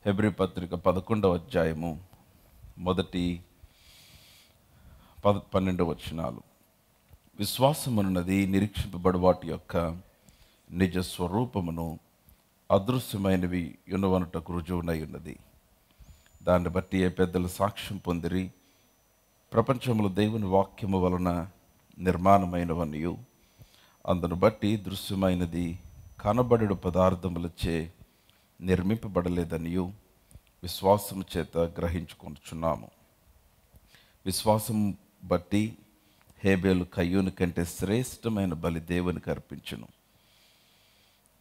Hebrew పత్రిక 11వ అధ్యాయము మొదటి 12 వచనాలు. విశ్వాసమున్నది నిరీక్షింపబడు వాటి యొక్క నిజ స్వరూపమును, అదృశ్యమైనవి యునవనుటకు రుజువునై ఉన్నది. దాన్ని బట్టి ఏ పెద్దలు సాక్ష్యం పొందిరి, ప్రపంచంలో దేవుని వాక్యము వలన నిర్మాణమైనవనియు, అందును బట్టి దృశ్యమైనది కనబడెడు పదార్థములచే నిర్మింపబడలేదనియు విశ్వాసము చేత గ్రహించుకొనుచున్నాము. విశ్వాసం బట్టి హేబేలు కయ్యూని కంటే శ్రేష్టమైన బలి దేవునికి అర్పించును.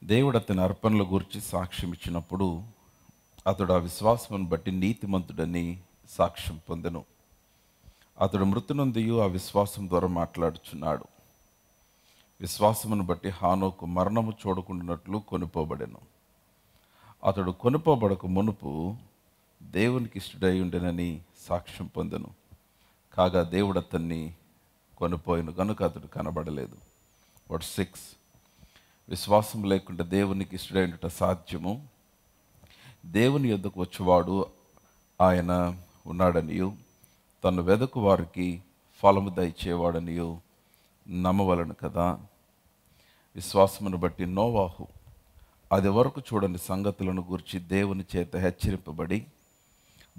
దేవుడు అతని అర్పణల గురించి సాక్ష్యం ఇచ్చినప్పుడు అతడు ఆ విశ్వాసమును బట్టి నీతిమంతుడని సాక్ష్యం పొందెను. అతడు మృతునందియు ఆ విశ్వాసం ద్వారా మాట్లాడుచున్నాడు. విశ్వాసమును బట్టి హానోకు మరణము చూడకుండానట్లు కొనిపోబడెను. అతడు కొనిపోబడక మునుపు దేవునికి ఇష్టడై ఉండెనని సాక్ష్యం పొందెను. కాగా దేవుడు అతన్ని కొనిపోయిను గనుక అతడు కనబడలేదు. 6 విశ్వాసం లేకుండా దేవునికి ఇష్టడై ఉండుట సాధ్యము. దేవుని యొద్దకు వచ్చేవాడు ఆయన ఉన్నాడనియు, తను వెదకు వారికి ఫలము దయచేవాడనియు నమ్మవలను కదా. విశ్వాసమును బట్టి నోవాహు అది వరకు చూడని సంగతులను గురించి దేవుని చేత హెచ్చరింపబడి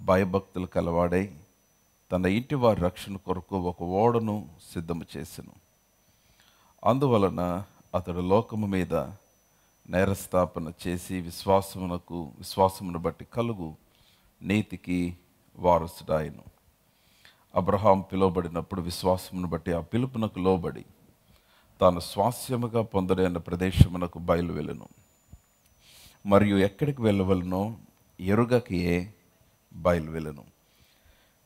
భయభక్తులు కలవాడై తన ఇంటి వారి రక్షణ కొరకు ఒక ఓడను సిద్ధము చేసెను. అందువలన అతడు లోకము మీద నేరస్థాపన చేసి విశ్వాసమును బట్టి కలుగు నీతికి వారసుడాయను. అబ్రహాం పిలువబడినప్పుడు విశ్వాసమును బట్టి ఆ పిలుపునకు లోబడి తాను స్వాస్యముగా పొందలేని ప్రదేశమునకు బయలువెళ్ళెను. మరియు ఎక్కడికి వెళ్ళవలనో ఎరుగకయే బయలువెళ్ళెను.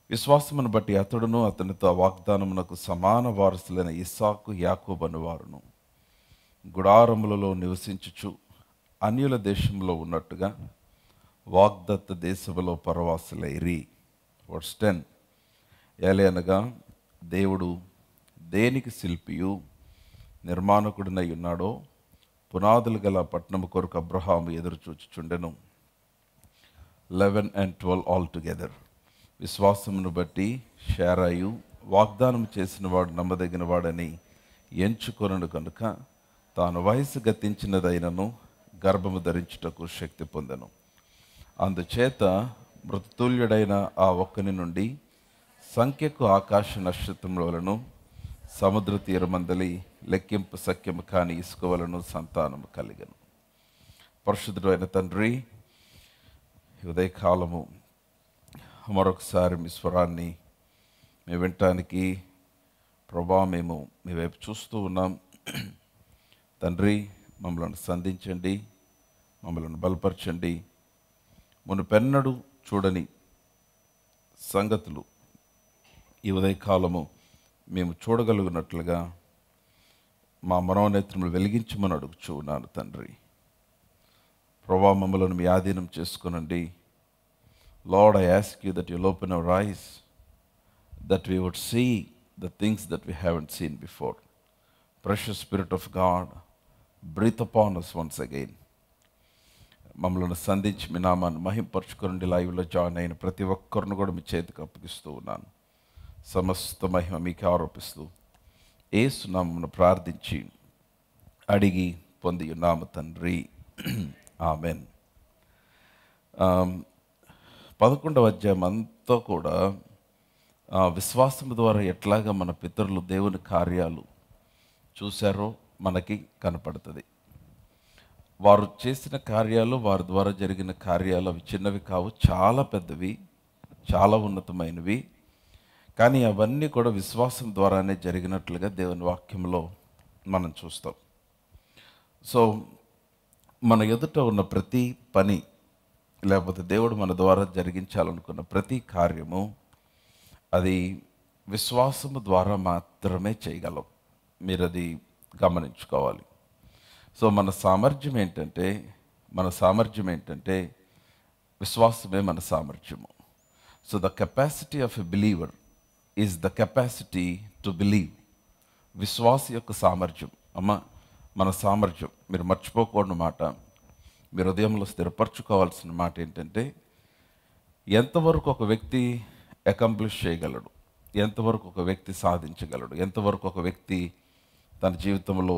విశ్వాసమును బట్టి అతడును అతనితో వాగ్దానమునకు సమాన వారసులైన ఇస్సాకు, యాకోబు అనువారును గుడారములలో నివసించుచు అన్యుల దేశంలో ఉన్నట్టుగా వాగ్దత్త దేశములో పరవాసులైరి. 10 ఏలయనగా దేవుడు దేనికి శిల్పియు నిర్మాణకుడినై ఉన్నాడో పునాదులు గల పట్టణము కొరకు అబ్రహాము ఎదురు చూచుచుండెను. 11 and 12 ఆల్ టుగెదర్. విశ్వాసమును బట్టి షారాయు వాగ్దానం చేసిన వాడు నమ్మదగిన వాడని ఎంచుకొనను కనుక తాను వయసు గతించినదైనను గర్భము ధరించుటకు శక్తి పొందెను. అందుచేత మృతతుల్యుడైన ఆ ఒక్కని నుండి సంఖ్యకు ఆకాశ నక్షత్రములను సముద్ర తీరమందలి లెక్కింపు సఖ్యము కాని ఇసుక వలను సంతానము కలిగను. పరిశుద్ధుడు అయిన తండ్రి, ఉదయకాలము మరొకసారి మీ స్వరాన్ని మేము వినటానికి ప్రభా మేము మీ వైపు చూస్తూ ఉన్నాం. తండ్రి, మమ్మల్ని సంధించండి, మమ్మల్ని బలపరచండి. మునుపెన్నడూ చూడని సంగతులు ఈ ఉదయకాలము మేము చూడగలిగినట్లుగా మా మనోనేత్రములు వెలిగించమని అడుగుచూ ఉన్నాను తండ్రి. ప్రభా, మమ్మలను మీ ఆధీనం చేసుకునండి. Lord, I ask you that you'll open our eyes, that we would see the things that we haven't seen before. Precious Spirit of God, breathe upon us once again. మమ్మల్ని సంధించి మీ నామాన్ని మహింపరచుకోండి. లైవ్లో జాయిన్ అయిన ప్రతి ఒక్కరిని కూడా మీ చేతికి అప్పగిస్తూ ఉన్నాను. సమస్త మహిమ మీకు ఆరోపిస్తూ యేసు నామమున ప్రార్థించి అడిగి పొంది ఉన్నాము తండ్రి, ఆమెన్. 11వ అధ్యాయం అంతా కూడా విశ్వాసం ద్వారా ఎట్లాగా మన పితరులు దేవుని కార్యాలు చూశారో మనకి కనపడుతుంది. వారు చేసిన కార్యాలు, వారి ద్వారా జరిగిన కార్యాలు అవి చిన్నవి కావు, చాలా పెద్దవి, చాలా ఉన్నతమైనవి. కానీ అవన్నీ కూడా విశ్వాసం ద్వారానే జరిగినట్లుగా దేవుని వాక్యంలో మనం చూస్తాం. సో మన ఎదుట ఉన్న ప్రతి పని, లేకపోతే దేవుడు మన ద్వారా జరిగించాలనుకున్న ప్రతి కార్యము అది విశ్వాసము ద్వారా మాత్రమే చేయగలం. మీరు అది గమనించుకోవాలి. సో మన సామర్థ్యం ఏంటంటే విశ్వాసమే మన సామర్థ్యము. So the capacity of a believer is the capacity to believe. విశ్వాస యొక్క సామర్థ్యం మన సామర్థ్యం మీరు మర్చిపోకూడని మాట, మీరు హృదయంలో స్థిరపరచుకోవాల్సిన మాట ఏంటంటే ఎంతవరకు ఒక వ్యక్తి అకంప్లిష్ చేయగలడు, ఎంతవరకు ఒక వ్యక్తి సాధించగలడు, ఎంతవరకు ఒక వ్యక్తి తన జీవితంలో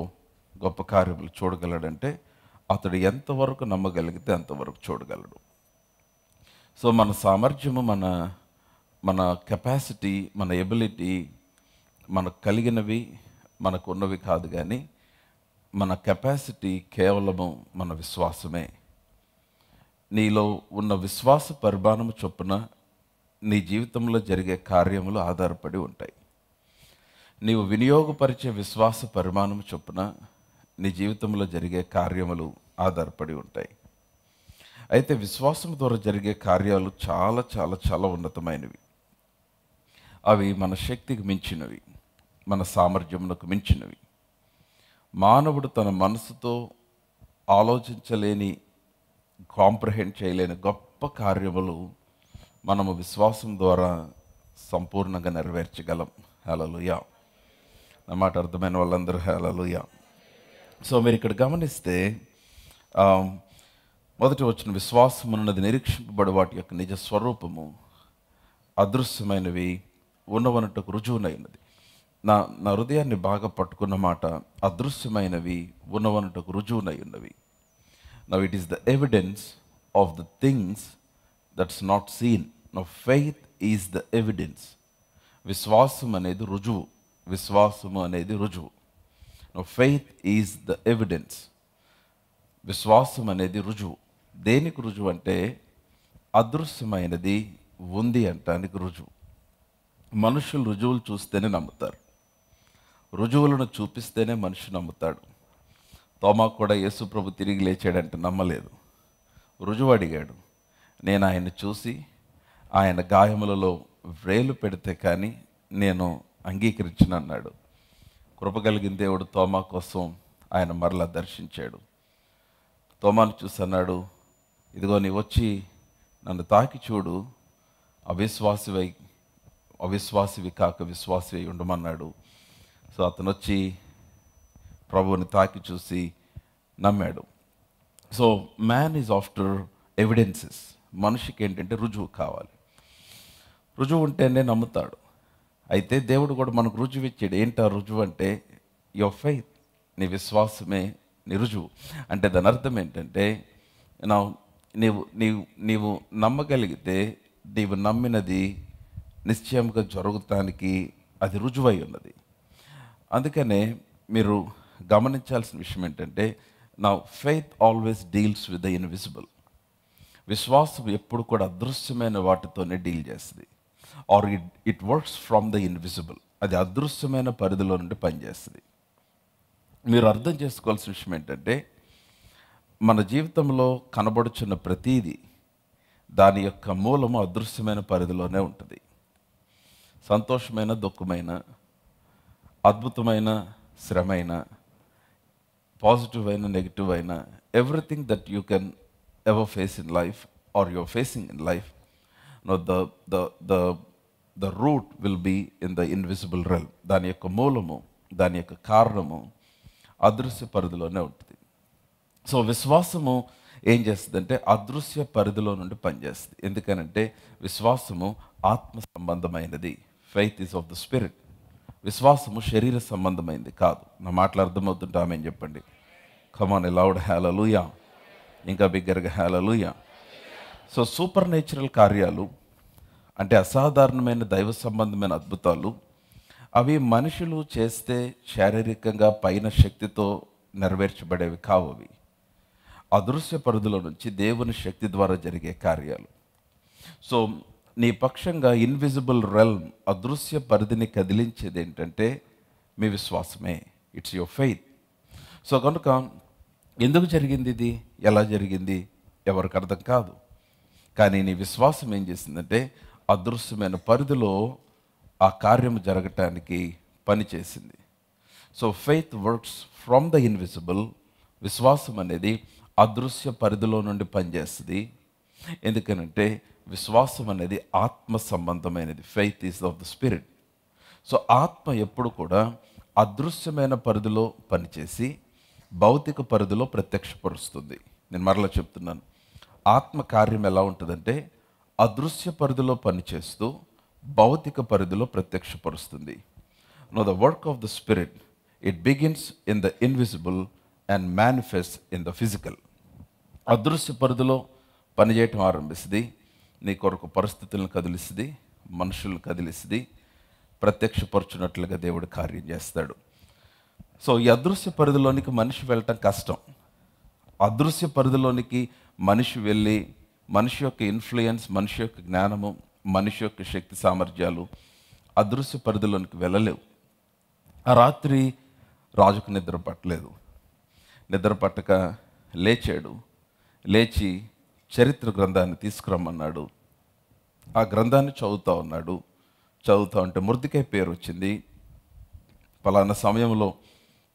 గొప్ప కార్యములు చూడగలడంటే అతడు ఎంతవరకు నమ్మగలిగితే అంతవరకు చూడగలడు. సో మన సామర్థ్యము, మన మన కెపాసిటీ, మన ఎబిలిటీ మనకు కలిగినవి, మనకు ఉన్నవి కాదు. కానీ మన కెపాసిటీ కేవలము మన విశ్వాసమే. నీలో ఉన్న విశ్వాస పరిమాణము చొప్పున నీ జీవితంలో జరిగే కార్యములు ఆధారపడి ఉంటాయి. నీవు వినియోగపరిచే విశ్వాస పరిమాణం చొప్పున నీ జీవితంలో జరిగే కార్యములు ఆధారపడి ఉంటాయి. అయితే విశ్వాసం ద్వారా జరిగే కార్యాలు చాలా చాలా చాలా ఉన్నతమైనవి. అవి మన శక్తికి మించినవి, మన సామర్థ్యమునకు మించినవి. మానవుడు తన మనసుతో ఆలోచించలేని, కాంప్రహెండ్ చేయలేని గొప్ప కార్యములు మనము విశ్వాసం ద్వారా సంపూర్ణంగా నెరవేర్చగలం. హల్లెలూయా. నా మాట అర్థమైన వాళ్ళందరూ హల్లెలూయా. సో మీరు ఇక్కడ గమనిస్తే మొదటి వచ్చిన విశ్వాసం అన్నది నిరీక్షింపబడి వాటి యొక్క నిజ స్వరూపము, అదృశ్యమైనవి ఉన్నవనట్టుకు రుజువునైనది. నా హృదయాన్ని బాగా పట్టుకున్న మాట, అదృశ్యమైనవి ఉన్నవనట్టుకు రుజువునై ఉన్నవి. Now it is the evidence of the things that's not seen. Now faith is the evidence. విశ్వాసం అనేది రుజువు, విశ్వాసము అనేది రుజువు. Now faith is the evidence. విశ్వాసం అనేది రుజువు. దేనికి రుజువు అంటే అదృశ్యమైనది ఉంది అంటానికి రుజువు. మనుషులు రుజువులు చూస్తేనే నమ్ముతారు, రుజువులను చూపిస్తేనే మనిషి నమ్ముతాడు. తోమా కూడా యేసు ప్రభు తిరిగి లేచాడంటే నమ్మలేదు, రుజువు అడిగాడు. నేను ఆయన్ని చూసి ఆయన గాయములలో వ్రేలు పెడితే కానీ నేను అంగీకరించను అన్నాడు. కృపగలిగిన దేవుడు తోమా కోసం ఆయన మరలా దర్శించాడు. తోమాను చూసి అన్నాడు, ఇదిగో నీ వచ్చి నన్ను తాకి చూడు, అవిశ్వాసివి కాక విశ్వాసివి ఉండమన్నాడు. సో అతను వచ్చి ప్రభువుని తాకి చూసి నమ్మాడు. So man is after evidences. మనిషికి ఏంటంటే రుజువు కావాలి, రుజువు ఉంటేనే నమ్ముతాడు. అయితే దేవుడు కూడా మనకు రుజువు ఇచ్చాడు. ఏంటి ఆ రుజువు అంటే యువర్ ఫెయిత్. నీ విశ్వాసమే నీ రుజువు. అంటే దాని అర్థం ఏంటంటే నీవు నమ్మగలిగితే నీవు నమ్మినది నిశ్చయంగా జరుగుతానికి అది రుజువై ఉన్నది. అందుకనే మీరు గమనించాల్సిన విషయం ఏంటంటే నా faith always deals with the invisible. విశ్వాసం ఎప్పుడు కూడా అదృశ్యమైన వాటితోనే డీల్ చేస్తుంది. Or it works from the invisible. అది అదృశ్యమైన పరిధిలో నుండి పనిచేస్తుంది. మీరు అర్థం చేసుకోవాల్సిన విషయం ఏంటంటే మన జీవితంలో కనబడుచున్న ప్రతీది దాని యొక్క మూలము అదృశ్యమైన పరిధిలోనే ఉంటుంది. సంతోషమైన, దుఃఖమైన, అద్భుతమైన, శ్రమైన, పాజిటివ్ అయిన, నెగిటివ్ అయిన, everything that you can ever face in life or you're facing in life, now the root will be in the invisible realm. దాని యొక్క మూలము, దాని యొక్క కారణము అదృశ్య పరిధిలోనే ఉంటుంది. సో విశ్వాసము ఏం చేస్తుందంటే అదృశ్య పరిధిలో నుండి పనిచేస్తుంది. ఎందుకనంటే విశ్వాసము ఆత్మ సంబంధమైనది. Faith is of the spirit. విశ్వాసము శరీర సంబంధమైనది కాదు. నా మాటలు అర్థమవుతుంటే ఆమెన్ చెప్పండి. Come on loud hallelujah. ఇంకా బిగ్గరగా హల్లెలూయా. సో సూపర్ నేచురల్ కార్యాలు అంటే అసాధారణమైన దైవ సంబంధమైన అద్భుతాలు, అవి మనుషులు చేస్తే శారీరకంగా పైన శక్తితో నెరవేర్చబడేవి కావు. అవి అదృశ్య పరిధిలో నుంచి దేవుని శక్తి ద్వారా జరిగే కార్యాలు. సో నీ పక్షంగా ఇన్విజిబుల్ రెల్మ్, అదృశ్య పరిధిని కదిలించేది ఏంటంటే మీ విశ్వాసమే. It's your faith. సో కనుక ఎందుకు జరిగింది ఇది, ఎలా జరిగింది ఎవరికి అర్థం కాదు. కానీ నీ విశ్వాసం ఏం చేసిందంటే అదృశ్యమైన పరిధిలో ఆ కార్యము జరగటానికి పనిచేసింది. So faith works from the invisible. విశ్వాసం అనేది అదృశ్య పరిధిలో నుండి పనిచేస్తుంది. ఎందుకనంటే విశ్వాసం అనేది ఆత్మ సంబంధమైనది. Faith is of the spirit. So ఆత్మ ఎప్పుడు కూడా అదృశ్యమైన పరిధిలో పనిచేసి భౌతిక పరిధిలో ప్రత్యక్షపరుస్తుంది. నేను మరలా చెప్తున్నాను, ఆత్మ కార్యం ఎలా ఉంటుందంటే అదృశ్య పరిధిలో పనిచేస్తూ భౌతిక పరిధిలో ప్రత్యక్షపరుస్తుంది. No the work of the spirit, it begins in the invisible and manifest in the physical. అదృశ్య పరిధిలో పనిచేయటం ఆరంభిస్తుంది, నీ కొరకు పరిస్థితులను కదిలిస్తుంది, మనుషులను కదిలిస్తుంది, ప్రత్యక్షపరచున్నట్లుగా దేవుడు కార్యం చేస్తాడు. సో ఈ అదృశ్య పరిధిలోనికి మనిషి వెళ్ళటం కష్టం. అదృశ్య పరిధిలోనికి మనిషి వెళ్ళి మనిషి యొక్క ఇన్ఫ్లుయెన్స్, మనిషి యొక్క జ్ఞానము, మనిషి యొక్క శక్తి సామర్థ్యాలు అదృశ్య పరిధిలోనికి వెళ్ళలేవు. ఆ రాత్రి రాజుకు నిద్ర పట్టలేదు. నిద్ర పట్టక లేచాడు. లేచి చరిత్ర గ్రంథాన్ని తీసుకురమ్మన్నాడు. ఆ గ్రంథాన్ని చదువుతూ ఉన్నాడు. చదువుతూ ఉంటే మొర్దెకై పేరు వచ్చింది. పలానా సమయంలో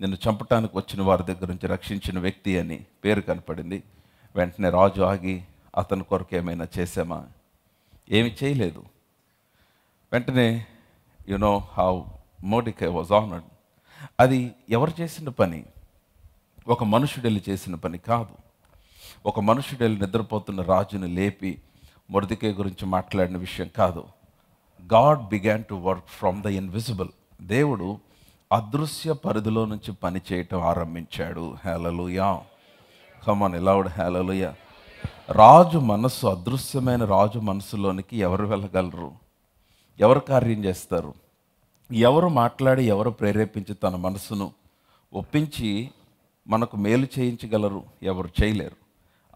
నిన్ను చంపటానికి వచ్చిన వారి దగ్గర నుంచి రక్షించిన వ్యక్తి అని పేరు కనపడింది. వెంటనే రాజు ఆగి, అతని కొరకు ఏమైనా చేసామా? ఏమి చేయలేదు. వెంటనే you know how Mordecai was honoured. అది ఎవరు చేసిన పని? ఒక మనుషుడెళ్ళి చేసిన పని కాదు. ఒక మనుషుడెళ్ళి నిద్రపోతున్న రాజుని లేపి మొర్దెకై గురించి మాట్లాడిన విషయం కాదు. God began to work from the invisible. దేవుడు అదృశ్య పరిధిలో నుంచి పని చేయటం ఆరంభించాడు. హల్లెలూయా, కమ్ ఆన్ లౌడ్ హల్లెలూయా. రాజు మనస్సు, అదృశ్యమైన రాజు మనసులోనికి ఎవరు వెళ్ళగలరు? ఎవరు కార్యం చేస్తారు? ఎవరు మాట్లాడి, ఎవరు ప్రేరేపించి తన మనసును ఒప్పించి మనకు మేలు చేయించగలరు? ఎవరు చేయలేరు.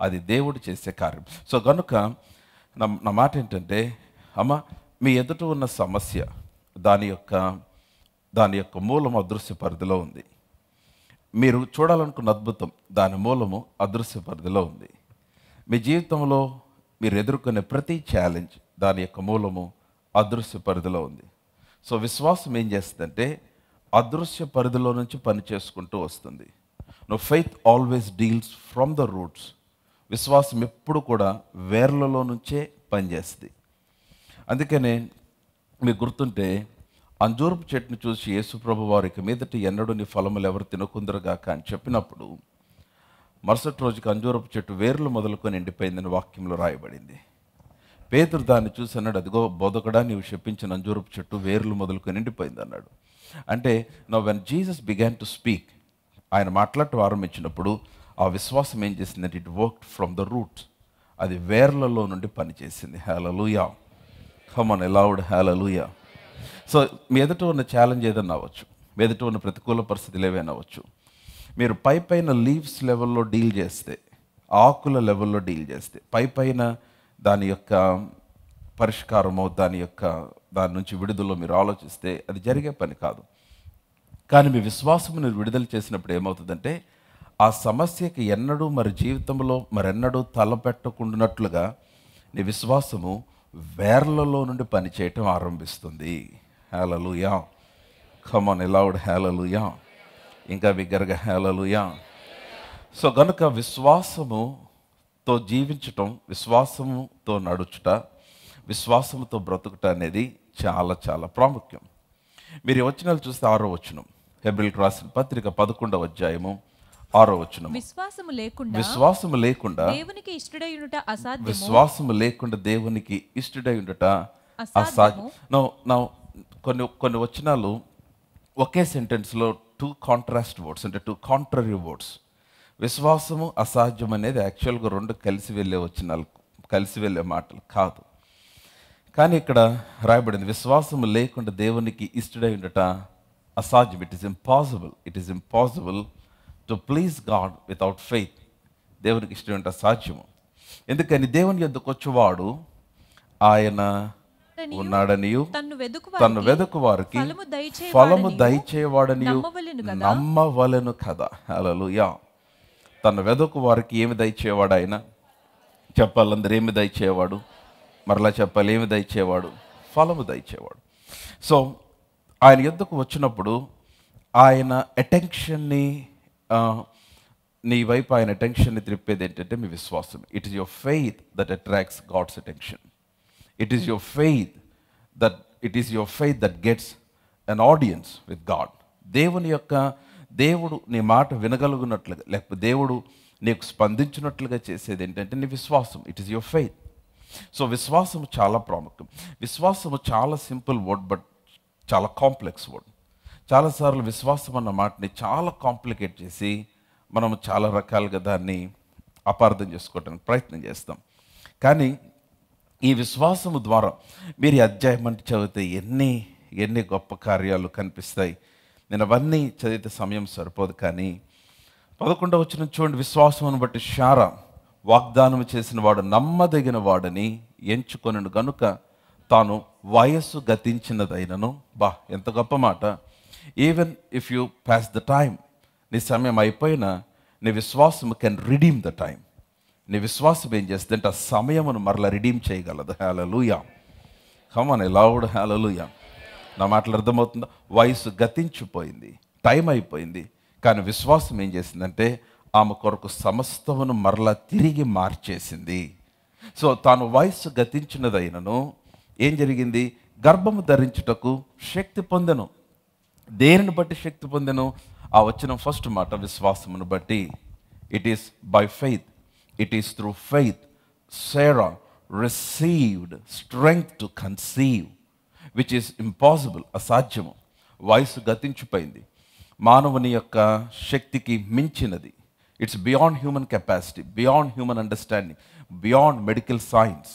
అది దేవుడు చేసే కార్యం. సో కనుక నా మాట ఏంటంటే, అమ్మ, మీ ఎదుట ఉన్న సమస్య దాని యొక్క మూలం అదృశ్య పరిధిలో ఉంది. మీరు చూడాలనుకున్న అద్భుతం, దాని మూలము అదృశ్య పరిధిలో ఉంది. మీ జీవితంలో మీరు ఎదుర్కొనే ప్రతి ఛాలెంజ్, దాని యొక్క మూలము అదృశ్య పరిధిలో ఉంది. సో విశ్వాసం ఏం చేస్తుందంటే అదృశ్య పరిధిలో నుంచి పని చేసుకుంటూ వస్తుంది. Now faith always deals from the roots. విశ్వాసం ఎప్పుడు కూడా వేర్లలో నుంచే పనిచేస్తుంది. అందుకనే మీకు గుర్తుంటే అంజూరపు చెట్టును చూసి యేసుప్రభు వారికి మీదట ఎన్నడూ నీ ఫలములు ఎవరు తినకుందరుగాక అని చెప్పినప్పుడు మరుసటి రోజుకి అంజూరపు చెట్టు వేర్లు మొదలుకొని ఎండిపోయిందని వాక్యంలో రాయబడింది. పేతురు దాన్ని చూసి అన్నాడు, అదిగో బోధకుడా, నీవు శపించిన అంజూరపు చెట్టు వేర్లు మొదలుకొని ఎండిపోయింది అన్నాడు. అంటే now when Jesus began to speak, ఆయన మాట్లాడటం ఆరంభించినప్పుడు ఆ విశ్వాసం ఏం చేసిందంటే it worked from the roots. అది వేర్లలో నుండి పనిచేసింది. Hallelujah, come on loud hallelujah. So మీ ఎదుట ఉన్న ఛాలెంజ్ ఏదైనా అవ్వచ్చు, మీ ఎదుట ఉన్న ప్రతికూల పరిస్థితులు ఏవైనా అవ్వచ్చు. మీరు పైన లీవ్స్ లెవెల్లో డీల్ చేస్తే, ఆకుల లెవెల్లో డీల్ చేస్తే, పైన దాని యొక్క పరిష్కారమో దాని నుంచి విడుదల మీరు ఆలోచిస్తే అది జరిగే పని కాదు. కానీ మీ విశ్వాసము మీరు విడుదల చేసినప్పుడు ఏమవుతుందంటే ఆ సమస్యకి ఎన్నడూ మరి జీవితంలో మరెన్నడూ తలపెట్టకుండానట్లుగా నీ విశ్వాసము వేర్లలో నుండి పనిచేయటం ఆరంభిస్తుంది. హల్లెలూయా, కమ్ ఆన్ లౌడ్ హల్లెలూయా, ఇంకా బిగ్గరగా హల్లెలూయా. సో గనుక విశ్వాసముతో జీవించటం, విశ్వాసముతో నడుచుట, విశ్వాసముతో బ్రతుకుట అనేది చాలా చాలా ప్రాముఖ్యం. మీరు ఈ వచనాలు చూస్తే 6వ వచనం, హెబ్రీయులకు రాసిన పత్రిక 11వ అధ్యాయము 6వ వచనం. విశ్వాసము లేకుండా దేవునికి ఇష్టడై ఉండుట అసాధ్యము. విశ్వాసము లేకుండా దేవునికి ఇష్టడై ఉండుట అసాధ్యం. కొన్ని వచనాలు ఒకే సెంటెన్స్లో 2 కాంట్రాస్ట్ వర్డ్స్, అంటే 2 కాంట్రరీ వర్డ్స్. విశ్వాసము అసాధ్యం అనేది యాక్చువల్గా 2 కలిసి వెళ్ళే వచనాలు, కలిసి వెళ్ళే మాటలు కాదు. కానీ ఇక్కడ రాయబడింది విశ్వాసము లేకుండా దేవునికి ఇష్టడై ఉండట అసాధ్యం. It is impossible to please God without faith. దేవునికి ఇష్టం ఉంటే అసాధ్యము. ఎందుకని దేవుని యొద్దకు వచ్చేవాడు ఆయన ఉన్నాడనియు తన్ను వెదుకు వారికి ఫలము దయచేవాడనియు నమ్మవలెను కదా. హల్లెలూయా. తన వెదుకు వారికి ఏమి దయచేవాడు ఆయన? చెప్పాలందరూ ఏమి దయచేవాడు? మరలా చెప్పాలి, ఏమి దయచేవాడు? ఫలము దయచేవాడు. సో ఆయన యొద్దకు వచ్చినప్పుడు ఆయన అటెన్షన్ని, నీ వైపు ఆయన అటెన్షన్ని త్రిప్పేది ఏంటంటే మీ విశ్వాసం. It is your faith that attracts God's attention. It is your faith that gets an audience with God. దేవుడు నీ మాట వినగలుగునట్లుగా, లేకపోతే దేవుడు నీకు స్పందించినట్లుగా చేసేది ఏంటంటే నీ విశ్వాసం. It is your faith. So విశ్వాసం చాలా ప్రాముఖ్యం. విశ్వాసము చాలా సింపుల్ వర్డ్, బట్ చాలా కాంప్లెక్స్ వర్డ్. చాలాసార్లు విశ్వాసం అన్న మాటని చాలా కాంప్లికేట్ చేసి మనం చాలా రకాలుగా దాన్ని అపార్థం చేసుకోవడానికి ప్రయత్నం చేస్తాం. కానీ ఈ విశ్వాసము ద్వారా మీరు ఈ అధ్యాయం అంటే చదివితే ఎన్ని గొప్ప కార్యాలు కనిపిస్తాయి. నేను అవన్నీ చదివితే సమయం సరిపోదు. కానీ 11వ వచనం చూడండి, విశ్వాసమును బట్టి శారా వాగ్దానం చేసిన వాడు నమ్మదగిన వాడని ఎంచుకొనను గనుక తాను వయస్సు గతించినదైనను. ఎంత గొప్ప మాట. Even if you pass the time, నీ సమయం అయిపోయినా నీ విశ్వాసం కెన్ రిడీమ్ ద టైం. నీ విశ్వాసం ఏం చేస్తుందంటే ఆ సమయమును మరలా రిడీమ్ చేయగలదు. హల్లెలూయా. కమ్ ఆన్ లౌడ్ హల్లెలూయా. నా మాటలు అర్థమవుతుందా? వయసు గతించిపోయింది, టైం అయిపోయింది. కానీ విశ్వాసం ఏం చేసిందంటే ఆమె కొరకు సమస్తమును మరలా తిరిగి మార్చేసింది. సో తాను వయస్సు గతించినదైనను ఏం జరిగింది? గర్భము ధరించుటకు శక్తి పొందెను. దేనిని బట్టి శక్తి పొందెను? ఆ వచ్చిన ఫస్ట్ మాట విశ్వాసమును బట్టి. It is by faith, it is through faith Sarah received strength to conceive, which is impossible, అసాధ్యము. వయసు గతించిపోయింది, మానవుని యొక్క శక్తికి మించినది. It's beyond human capacity, beyond human understanding, beyond medical science.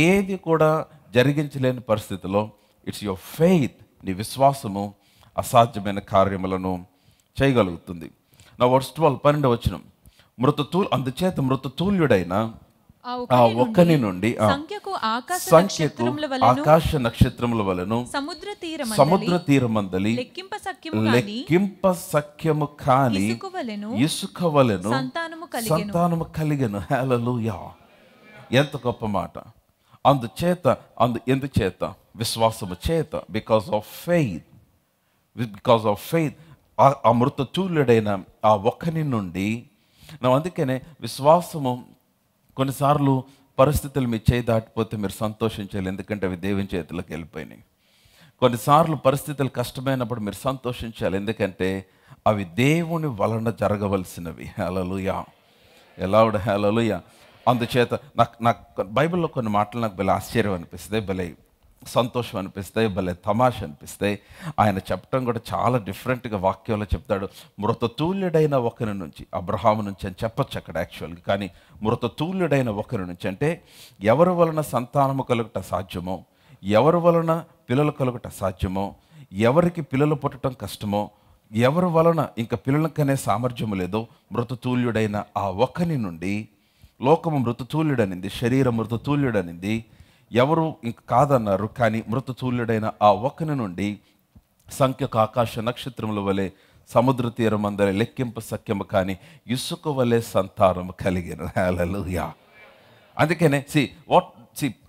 ఏది కూడా జరిగించలేని పరిస్థితిలో ఇట్స్ యువర్ ఫెయిత్, నీ విశ్వాసము అసాధ్యమైన కార్యములను చేయగలుగుతుంది. నా వర్స్ 12 12వ వచనం, అందుచేత మృతతుల్యుడైన ఆ ఒక్కని నుండి సంఖ్యకు ఆకాశ నక్షత్రముల వలెను సముద్ర తీరమందలి లెక్కింప సఖ్యము కాని ఇసుక వలెను సంతానము కలిగెను. హల్లెలూయా. ఎంత గొప్ప మాట. ఎందుచేత? విశ్వాసము చేత. బికాస్ ఆఫ్ ఫెయిత్ ఆ మృతతుల్యుడైన ఆ ఒక్కని నుండి. అందుకనే విశ్వాసము కొన్నిసార్లు పరిస్థితులు మీ చేయి దాటిపోతే మీరు సంతోషించాలి, ఎందుకంటే అవి దేవుని చేతులకు వెళ్ళిపోయినాయి. కొన్నిసార్లు పరిస్థితులు కష్టమైనప్పుడు మీరు సంతోషించాలి, ఎందుకంటే అవి దేవుని వలన జరగవలసినవి. హల్లెలూయా. హల్లెలూయా. అందుచేత నాకు బైబిల్లో కొన్ని మాటలు నాకు భలే ఆశ్చర్యం అనిపిస్తాయి, భలే సంతోషం అనిపిస్తాయి, భలే తమాష అనిపిస్తాయి. ఆయన చెప్పడం కూడా చాలా డిఫరెంట్గా వాక్యంలో చెప్తాడు. మృతతుల్యుడైన ఒకరి నుంచి, అబ్రహాము నుంచి అని చెప్పచ్చు అక్కడ యాక్చువల్గా. కానీ మృతతుల్యుడైన ఒకరి నుంచి అంటే ఎవరి వలన సంతానము కలుగుట సాధ్యమో, ఎవరి వలన పిల్లలు కలుగుట సాధ్యమో, ఎవరికి పిల్లలు పుట్టడం కష్టమో, ఎవరి వలన ఇంకా పిల్లలకనే సామర్థ్యము లేదో, మృతతుల్యుడైన ఆ ఒకని నుండి. లోకము మృతతుల్యుడనింది, శరీరం మృతతుల్యుడనింది, ఎవరు ఇంక కాదన్నారు. కానీ మృతతుల్యుడైన ఆ ఒక్కని నుండి సంఖ్యకు ఆకాశ నక్షత్రముల వలె సముద్ర తీరం అందరి లెక్కింపు సఖ్యము కానీ ఇసుక వలె సంతానము కలిగెను. హల్లెలూయా. అందుకనే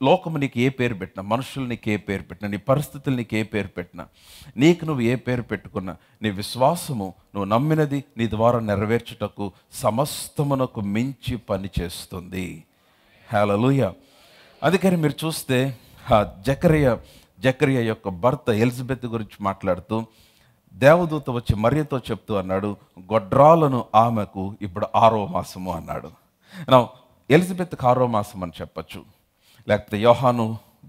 లోకము నీకు ఏ పేరు పెట్టినా, మనుషులు నీకు ఏ పేరు పెట్టినా, నీ పరిస్థితులు నీకు ఏ పేరు పెట్టినా, నీకు నువ్వు ఏ పేరు పెట్టుకున్నా, నీ విశ్వాసము నువ్వు నమ్మినది నీ ద్వారా నెరవేర్చుటకు సమస్తమునకు మించి పని చేస్తుంది. హల్లెలూయా. అందుకని మీరు చూస్తే జకరియా యొక్క భర్త ఎలిజబెత్ గురించి మాట్లాడుతూ దేవదూత వచ్చి మరియతో చెప్తూ అన్నాడు, గొడ్రాలను ఆమెకు ఇప్పుడు 6వ మాసము అన్నాడు. ఎలిజబెత్కి 6వ మాసం అని చెప్పచ్చు, లేకపోతే యోహాను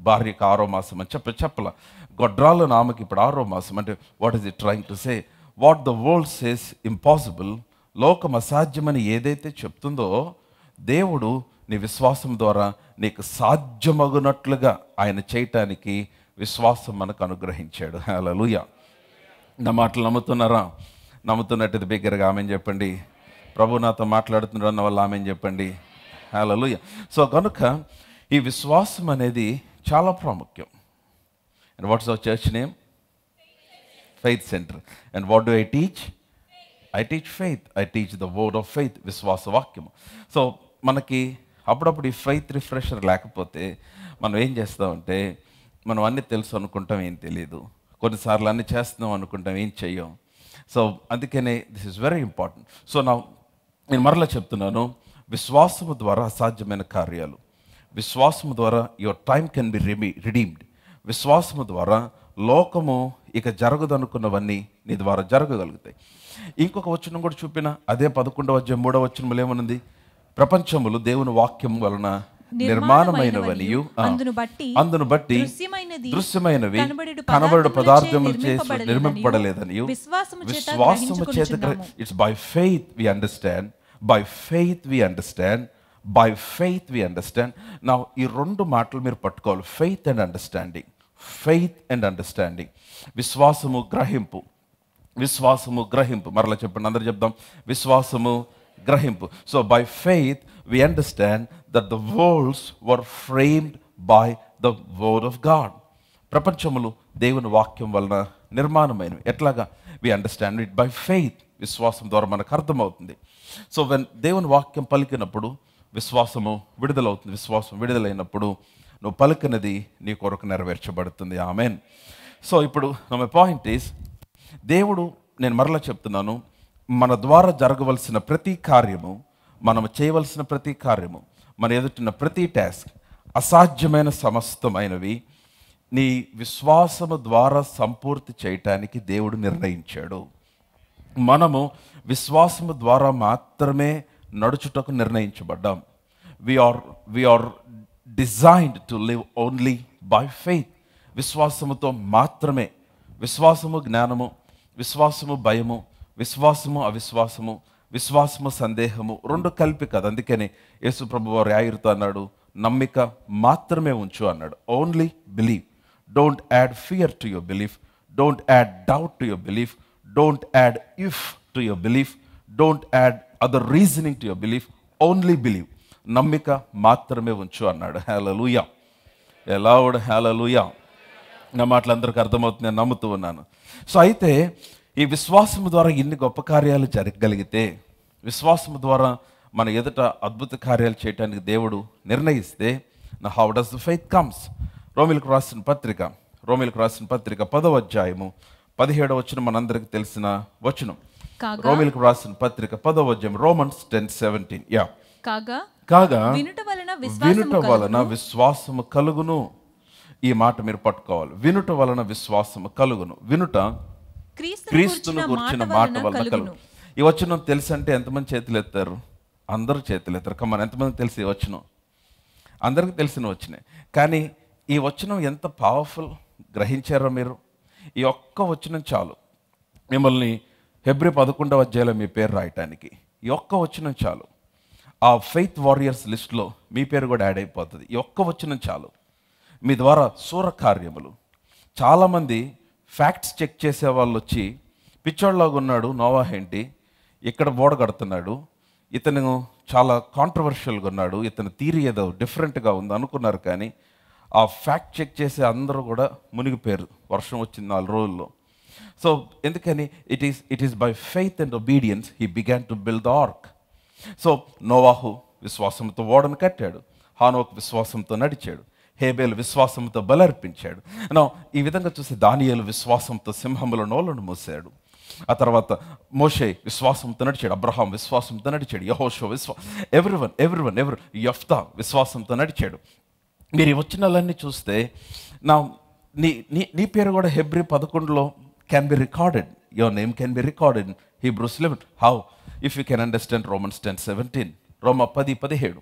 భార్యకు 6వ మాసం అని చెప్పల. గొడ్రాలను ఆమెకు ఇప్పుడు 6వ మాసం అంటే what is it trying to say? What the world says impossible, లోకం అసాధ్యమని ఏదైతే చెప్తుందో, దేవుడు నీ విశ్వాసం ద్వారా నీకు సాధ్యమగునట్లుగా ఆయన చేయటానికి విశ్వాసం మనకు అనుగ్రహించాడు. హల్లెలూయా. నా మాటలు నమ్ముతున్నారా? నమ్ముతున్నట్టు బిగ్గరగా ఆమెన్ చెప్పండి. ప్రభు నాతో మాట్లాడుతున్నాడు అన్న వల్ల ఆమెన్ చెప్పండి. హల్లెలూయా. సో కనుక ఈ విశ్వాసం అనేది చాలా ప్రాముఖ్యం. And what's our church name? Faith centre. And what do I teach? I teach faith. I teach the word of faith, విశ్వాస వాక్యము. సో మనకి అప్పుడప్పుడు ఈ ఫెయిత్ రిఫ్రెషర్ లేకపోతే మనం ఏం చేస్తామంటే, మనం అన్నీ తెలుసు అనుకుంటాం, ఏం తెలియదు. కొన్నిసార్లు అన్నీ చేస్తున్నాం అనుకుంటాం, ఏం చెయ్యం. సో అందుకనే this is very important. So నేను మరలా చెప్తున్నాను, విశ్వాసము ద్వారా అసాధ్యమైన కార్యాలు, విశ్వాసము ద్వారా your time can be redeemed. విశ్వాసము ద్వారా లోకము ఇక జరగదనుకున్నవన్నీ నీ ద్వారా జరగగలుగుతాయి. ఇంకొక వచనం కూడా చూపిన, అదే 11వ అధ్యాయం 3వ వచనంలో ఏమనుంది? ప్రపంచములు దేవుని వాక్యం వలన నిర్మాణమైనవనియు అందును బట్టి దృశ్యమైనవి కనబడు పదార్థములు చేసి నిర్మింపబడలేదనియు విశ్వాసము చేత it's by faith we understand, by faith we understand, by faith we understand. నా ఈ రెండు మాటలు మీరు పట్టుకోవాలి, faith and understanding, faith and understanding. విశ్వాసము గ్రహింపు, విశ్వాసము గ్రహింపు. మరలా చెప్పండి, అందరూ చెప్దాం, విశ్వాసము గ్రహింపు. So by faith we understand that the worlds were framed by the word of God. ప్రపంచములు దేవుని వాక్యం వలన నిర్మాణమైనవి. ఎట్లాగా? We understand it by faith. విశ్వాసం ద్వారా మనకు అర్థమవుతుంది. సో వెన్ దేవుని వాక్యం పలికినప్పుడు విశ్వాసము విడుదలవుతుంది. విశ్వాసం విడుదలైనప్పుడు నువ్వు పలికినది నీ కొరకు నెరవేర్చబడుతుంది. ఆమేన్. సో ఇప్పుడు మై పాయింట్ ఈస్, దేవుడు, నేను మరలా చెప్తున్నాను, మన ద్వారా జరగవలసిన ప్రతి కార్యము, మనం చేయవలసిన ప్రతి కార్యము, మన ఎదుటిన ప్రతి టాస్క్, అసాధ్యమైన సమస్తమైనవి నీ విశ్వాసము ద్వారా సంపూర్తి చేయటానికి దేవుడు నిర్ణయించాడు. మనము విశ్వాసము ద్వారా మాత్రమే నడుచుటకు నిర్ణయించబడ్డాం. We are designed to live only by faith. విశ్వాసముతో మాత్రమే. విశ్వాసము జ్ఞానము, విశ్వాసము భయము, విశ్వాసము అవిశ్వాసము, విశ్వాసము సందేహము రెండు కలిపి కాదు. అందుకని యేసు ప్రభు వారు యాయిరుతో అన్నాడు, నమ్మిక మాత్రమే ఉంచు అన్నాడు. Only believe. Don't add fear to your belief, don't add doubt to your belief, don't add if to your belief, don't add other reasoning to your belief, only believe. నమ్మిక మాత్రమే ఉంచు అన్నాడు. హల్లెలూయా. ఎలావుడు హల్లెలూయా. నా మాటలు అందరికీ అర్థమవుతుంది, నేను నమ్ముతూ ఉన్నాను. సో అయితే ఈ విశ్వాసము ద్వారా ఇన్ని గొప్ప కార్యాలు జరగగలిగితే, విశ్వాసము ద్వారా మన ఎదుట అద్భుత కార్యాలు చేయడానికి దేవుడు నిర్ణయిస్తే, నా how does the faith comes? రోమిలకు రాసిన పత్రిక 10వ అధ్యాయము 17వ వచనం మనందరికి తెలిసిన వచనం. రోమిలకు రాసిన పత్రిక 10వ అధ్యాయం, రోమన్స్ 10:17. యా. కాగా వినుట వలన విశ్వాసము కలుగును. ఈ మాట మీరు పట్టుకోవాలి. వినుట వలన విశ్వాసము కలుగును. వినుట క్రీస్తును గురించిన మాట వలన కలుగును. ఈ వచనం తెలుసు అంటే ఎంతమంది చేతులు ఎత్తారు? అందరూ చేతులు ఎత్తారు. కమ్మని ఎంతమంది తెలిసి ఈ వచనం? అందరికీ తెలిసిన వచనే. కానీ ఈ వచనం ఎంత పవర్ఫుల్ గ్రహించారో మీరు? ఈ ఒక్క వచనం చాలు మిమ్మల్ని హెబ్రీ 11వ అధ్యాయంలో మీ పేరు రాయటానికి. ఈ ఒక్క వచనం చాలు. ఆ ఫెయిత్ వారియర్స్ లిస్ట్లో మీ పేరు కూడా యాడ్ అయిపోతుంది. ఈ ఒక్క వచనం చాలు. మీ ద్వారా శూర కార్యములు. చాలామంది ఫ్యాక్ట్స్ చెక్ చేసే వాళ్ళు వచ్చి, పిచ్చోళ్ళలాగా ఉన్నాడు నోవాహ్ ఏంటి, ఇక్కడ ఓడ కడుతున్నాడు, ఇతను చాలా కాంట్రవర్షియల్గా ఉన్నాడు, ఇతని థీరీ ఏదో డిఫరెంట్గా ఉంది అనుకున్నారు. కానీ ఆ ఫ్యాక్ట్ చెక్ చేసే అందరూ కూడా మునిగిపోయారు వర్షం వచ్చింది 4 రోజుల్లో. సో ఎందుకని? It is by faith and obedience he began to build the arc. So నోవాహు విశ్వాసంతో ఓడను కట్టాడు, హానోక్ విశ్వాసంతో నడిచాడు, హేబేలు విశ్వాసంతో బలర్పించాడు. ఈ విధంగా చూసి దానియేలు విశ్వాసంతో సింహముల నోలను మూసాడు. ఆ తర్వాత మోషే విశ్వాసంతో నడిచాడు, అబ్రహాం విశ్వాసంతో నడిచాడు, యెహోషువ ఎవ్రీవన్ యెఫ్తా విశ్వాసంతో నడిచాడు. మీరు ఈ వచనాలన్నీ చూస్తే నీ పేరు కూడా హెబ్రీ 11లో can be recorded. Your name can be recorded in Hebrews 11. How? If you can understand Romans 10:17. రోమా 10:17.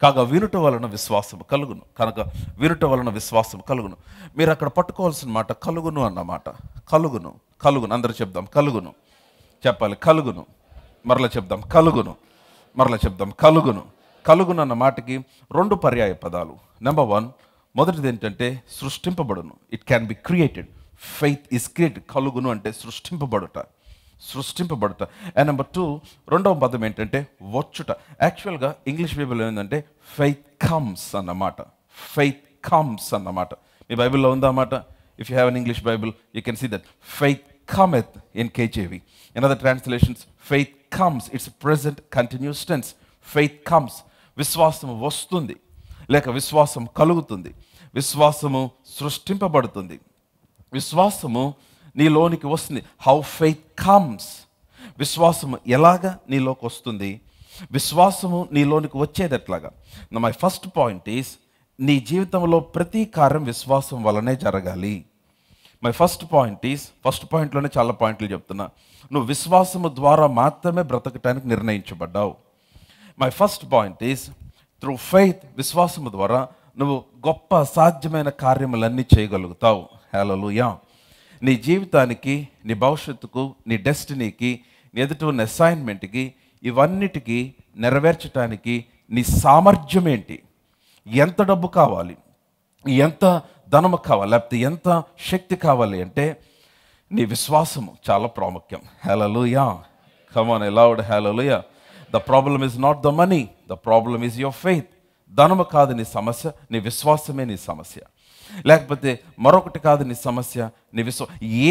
కాగా వినుట వలన విశ్వాసము కలుగును. కనుక వినుట వలన విశ్వాసము కలుగును. మీరు అక్కడ పట్టుకోవాల్సిన మాట కలుగును అన్నమాట. కలుగును. అందరూ చెప్దాం కలుగును. చెప్పాలి కలుగును. మరలా చెప్దాం కలుగును. కలుగును అన్న మాటకి 2 పర్యాయ పదాలు. నెంబర్ 1, మొదటిది ఏంటంటే సృష్టింపబడును. It can be created. Faith is created. కలుగును అంటే సృష్టింపబడుట. అండ్ నెంబర్ 2, రెండవ పదం ఏంటంటే వచ్చుట. యాక్చువల్గా ఇంగ్లీష్ బైబిల్లో ఏంటంటే ఫెయిత్ కమ్స్ అన్నమాట. మీ బైబిల్లో ఉందా మాట? If you have an English Bible you can see that faith cometh in KJV. In other translations faith comes. It's present continuous tense. Faith comes. విశ్వాసము వస్తుంది, లేక విశ్వాసం కలుగుతుంది, విశ్వాసము సృష్టింపబడుతుంది, విశ్వాసము నీలోనికి వస్తుంది. How faith comes. విశ్వాసము ఎలాగా నీలోకి వస్తుంది? విశ్వాసము నీలోనికి వచ్చేది ఎట్లాగా? మై ఫస్ట్ పాయింట్ ఈస్, నీ జీవితంలో ప్రతి కార్యం విశ్వాసం వలనే జరగాలి. మై ఫస్ట్ పాయింట్లోనే చాలా పాయింట్లు చెప్తున్నా. నువ్వు విశ్వాసము ద్వారా మాత్రమే బ్రతకటానికి నిర్ణయించబడ్డావు. My first point is, through faith, విశ్వాసము ద్వారా నువ్వు గొప్ప అసాధ్యమైన కార్యములన్నీ చేయగలుగుతావు. హల్లెలూయా. నీ జీవితానికి, నీ భవిష్యత్తుకు, నీ డెస్టినీకి, నీ ఎదుట ఉన్న అసైన్మెంట్కి, ఇవన్నిటికీ నెరవేర్చడానికి నీ సామర్థ్యం ఏంటి, ఎంత డబ్బు కావాలి, ఎంత ధనము కావాలి, లేకపోతే ఎంత శక్తి కావాలి అంటే నీ విశ్వాసము చాలా ప్రాముఖ్యం. Hallelujah. Come on a loud hallelujah. The problem is not the money, the problem is your faith. ధనము కాదు నీ సమస్య, నీ విశ్వాసమే నీ సమస్య. లేకపోతే మరొకటి కాదు నీ సమస్య, నీ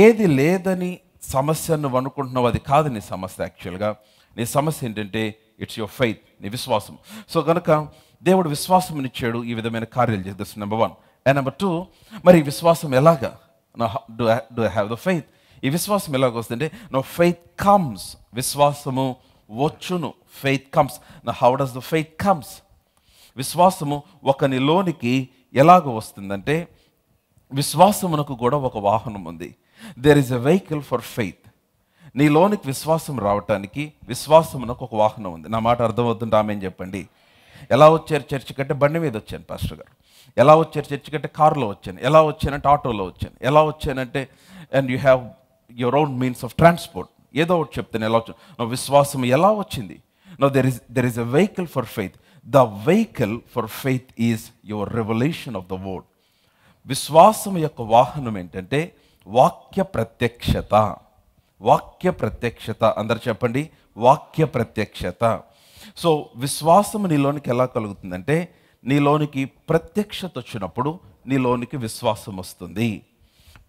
ఏది లేదని సమస్య నువ్వు అనుకుంటున్నావు, అది కాదు నీ సమస్య. యాక్చువల్గా నీ సమస్య ఏంటంటే ఇట్స్ యువర్ ఫెయిత్, నీ విశ్వాసం. సో కనుక దేవుడు విశ్వాసమునిచ్చాడు, ఈ విధమైన కార్యాలు చేద్దాం. నెంబర్ 1. అండ్ నెంబర్ 2, మరి ఈ విశ్వాసం ఎలాగా, do I have the faith? ఈ విశ్వాసం ఎలాగ వస్తుందంటే ఫెయిత్ కమ్స్, విశ్వాసము వచ్చును. Faith comes. How does the faith comes? విశ్వాసము ఒకనిలోనికి ఎలాగ వస్తుందంటే, విశ్వాసమునకు కూడా ఒక వాహనం ఉంది. There is a vehicle for faith. నీలోనికి విశ్వాసం రావటానికి విశ్వాసమునకు ఒక వాహనం ఉంది. నా మాట అర్థమవుతుంటే ఆమెను చెప్పండి. ఎలా వచ్చారు చర్చి కంటే బండి మీద వచ్చాను పాస్టర్ గారు. ఎలా వచ్చారు చర్చి కంటే కారులో వచ్చాను. ఎలా వచ్చానంటే ఆటోలో వచ్చాను. ఎలా వచ్చానంటే and you have your own means of transport. ఏదో ఒకటి చెప్తాను ఎలా వచ్చాను. నా విశ్వాసం ఎలా వచ్చింది? There is a vehicle for faith. The vehicle for faith is your revolution of the word. విశ్వాసం యొక్క వాహనం ఏంటంటే వాక్య ప్రత్యక్షత. వాక్య ప్రత్యక్షత. అందరు చెప్పండి, వాక్య ప్రత్యక్షత. సో విశ్వాసం నీలోనికి ఎలా కలుగుతుందంటే, నీలోనికి ప్రత్యక్షత వచ్చినప్పుడు నీలోనికి విశ్వాసం వస్తుంది.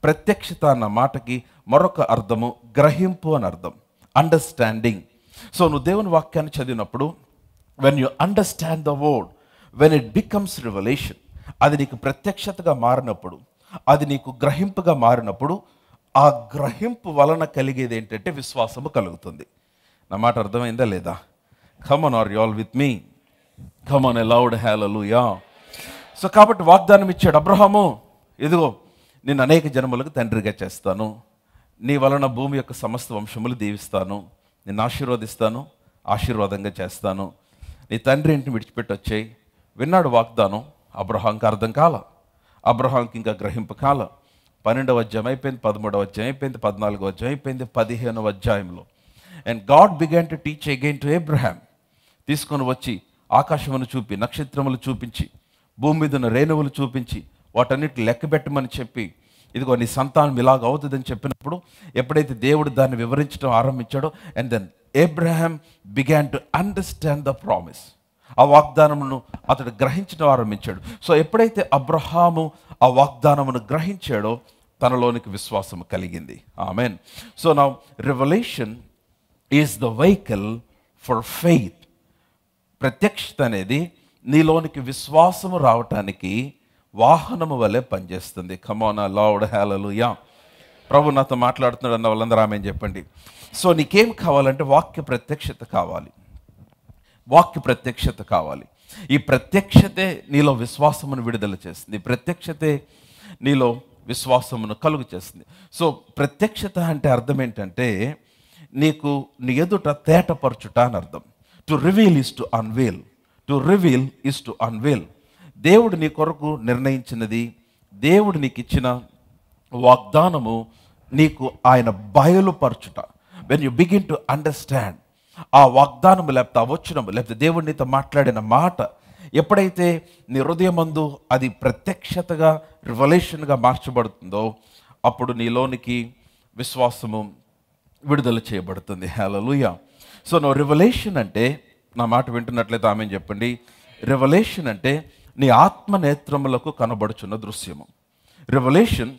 ప్రత్యక్షత అన్న మాటకి మరొక అర్థము గ్రహింపు అని అర్థం, అండర్స్టాండింగ్. సో నువ్వు దేవుని వాక్యాన్ని చదివినప్పుడు, when you understand the word, when it becomes revolution, అది నీకు ప్రత్యక్షతగా మారినప్పుడు, అది నీకు గ్రహింపుగా మారినప్పుడు, ఆ గ్రహింపు వలన కలిగేది ఏంటంటే విశ్వాసము కలుగుతుంది. నా మాట అర్థమైందా లేదా? Come on, are you all with me? Come on a loud hallelujah. So కాబట్టి వాగ్దానం ఇచ్చాడు అబ్రహాము, ఇదిగో నేను అనేక జన్మలకు తండ్రిగా చేస్తాను, నీ వలన భూమి యొక్క సమస్త వంశములు దీవిస్తాను, నిన్ను ఆశీర్వదిస్తాను, ఆశీర్వాదంగా చేస్తాను, నీ తండ్రి ఇంటిని విడిచిపెట్టి వచ్చాయి. విన్నాడు వాగ్దానం. అబ్రహాంకి అర్థం కాల, అబ్రహాంకి ఇంకా గ్రహింపు కాల. 12వ అధ్యాయం అయిపోయింది, 13వ అధ్యాయం అయిపోయింది, 14వ అధ్యాయం అయిపోయింది, 15వ అధ్యాయంలో and God began to teach again to Abraham. తీసుకొని వచ్చి ఆకాశమును చూపి, నక్షత్రములు చూపించి, భూమి మీద ఉన్న రేణువులు చూపించి, వాటన్నిటి లెక్క పెట్టమని చెప్పి, ఇదిగో నీ సంతానం ఇలాగ అవుతుందని చెప్పినప్పుడు, ఎప్పుడైతే దేవుడు దాన్ని వివరించడం ఆరంభించాడో, and then Abraham began to understand the promise. ఆ వాగ్దానమును అతడు గ్రహించడం ఆరంభించాడు. సో ఎప్పుడైతే అబ్రహాము ఆ వాగ్దానమును గ్రహించాడో, తనలోనికి విశ్వాసము కలిగింది. Amen. So now revolution is the vehicle for faith. ప్రత్యక్షత అనేది నీలోనికి విశ్వాసము రావటానికి వాహనము వలె పనిచేస్తుంది. కమ్ ఆన్ లౌడ్ హల్లెలూయా. ప్రభు నాతో మాట్లాడుతున్నాడు అన్న వాళ్ళందరూ ఆమెను చెప్పండి. సో నీకేం కావాలంటే వాక్య ప్రత్యక్షత కావాలి. వాక్య ప్రత్యక్షత కావాలి. ఈ ప్రత్యక్షతే నీలో విశ్వాసమును విడుదల చేస్తుంది. ఈ ప్రత్యక్షతే నీలో విశ్వాసమును కలుగు చేస్తుంది. సో ప్రత్యక్షత అంటే అర్థం ఏంటంటే, నీకు నీ ఎదుట తేటపరచుట అని అర్థం. To reveal is to అన్వేల్. To reveal is to అన్వేల్. దేవుడు నీ కొరకు నిర్ణయించినది, దేవుడు నీకు ఇచ్చిన వాగ్దానము నీకు ఆయన బయలుపరచుట. When you begin to understand ఆ వాగ్దానము, లేకపోతే ఆ వచనము, లేకపోతే దేవుడు నీతో మాట్లాడిన మాట ఎప్పుడైతే నీ హృదయమందు అది ప్రత్యక్షతగా రివల్యూషన్గా మార్చబడుతుందో, అప్పుడు నీలోనికి విశ్వాసము విడుదల చేయబడుతుంది. హల్లెలూయా. సో నో రివల్యూషన్ అంటే, నా మాట వింటున్నట్లయితే ఆమె చెప్పండి, రివల్యూషన్ అంటే నీ ఆత్మనేత్రములకు కనబడుచున్న దృశ్యము. Revelation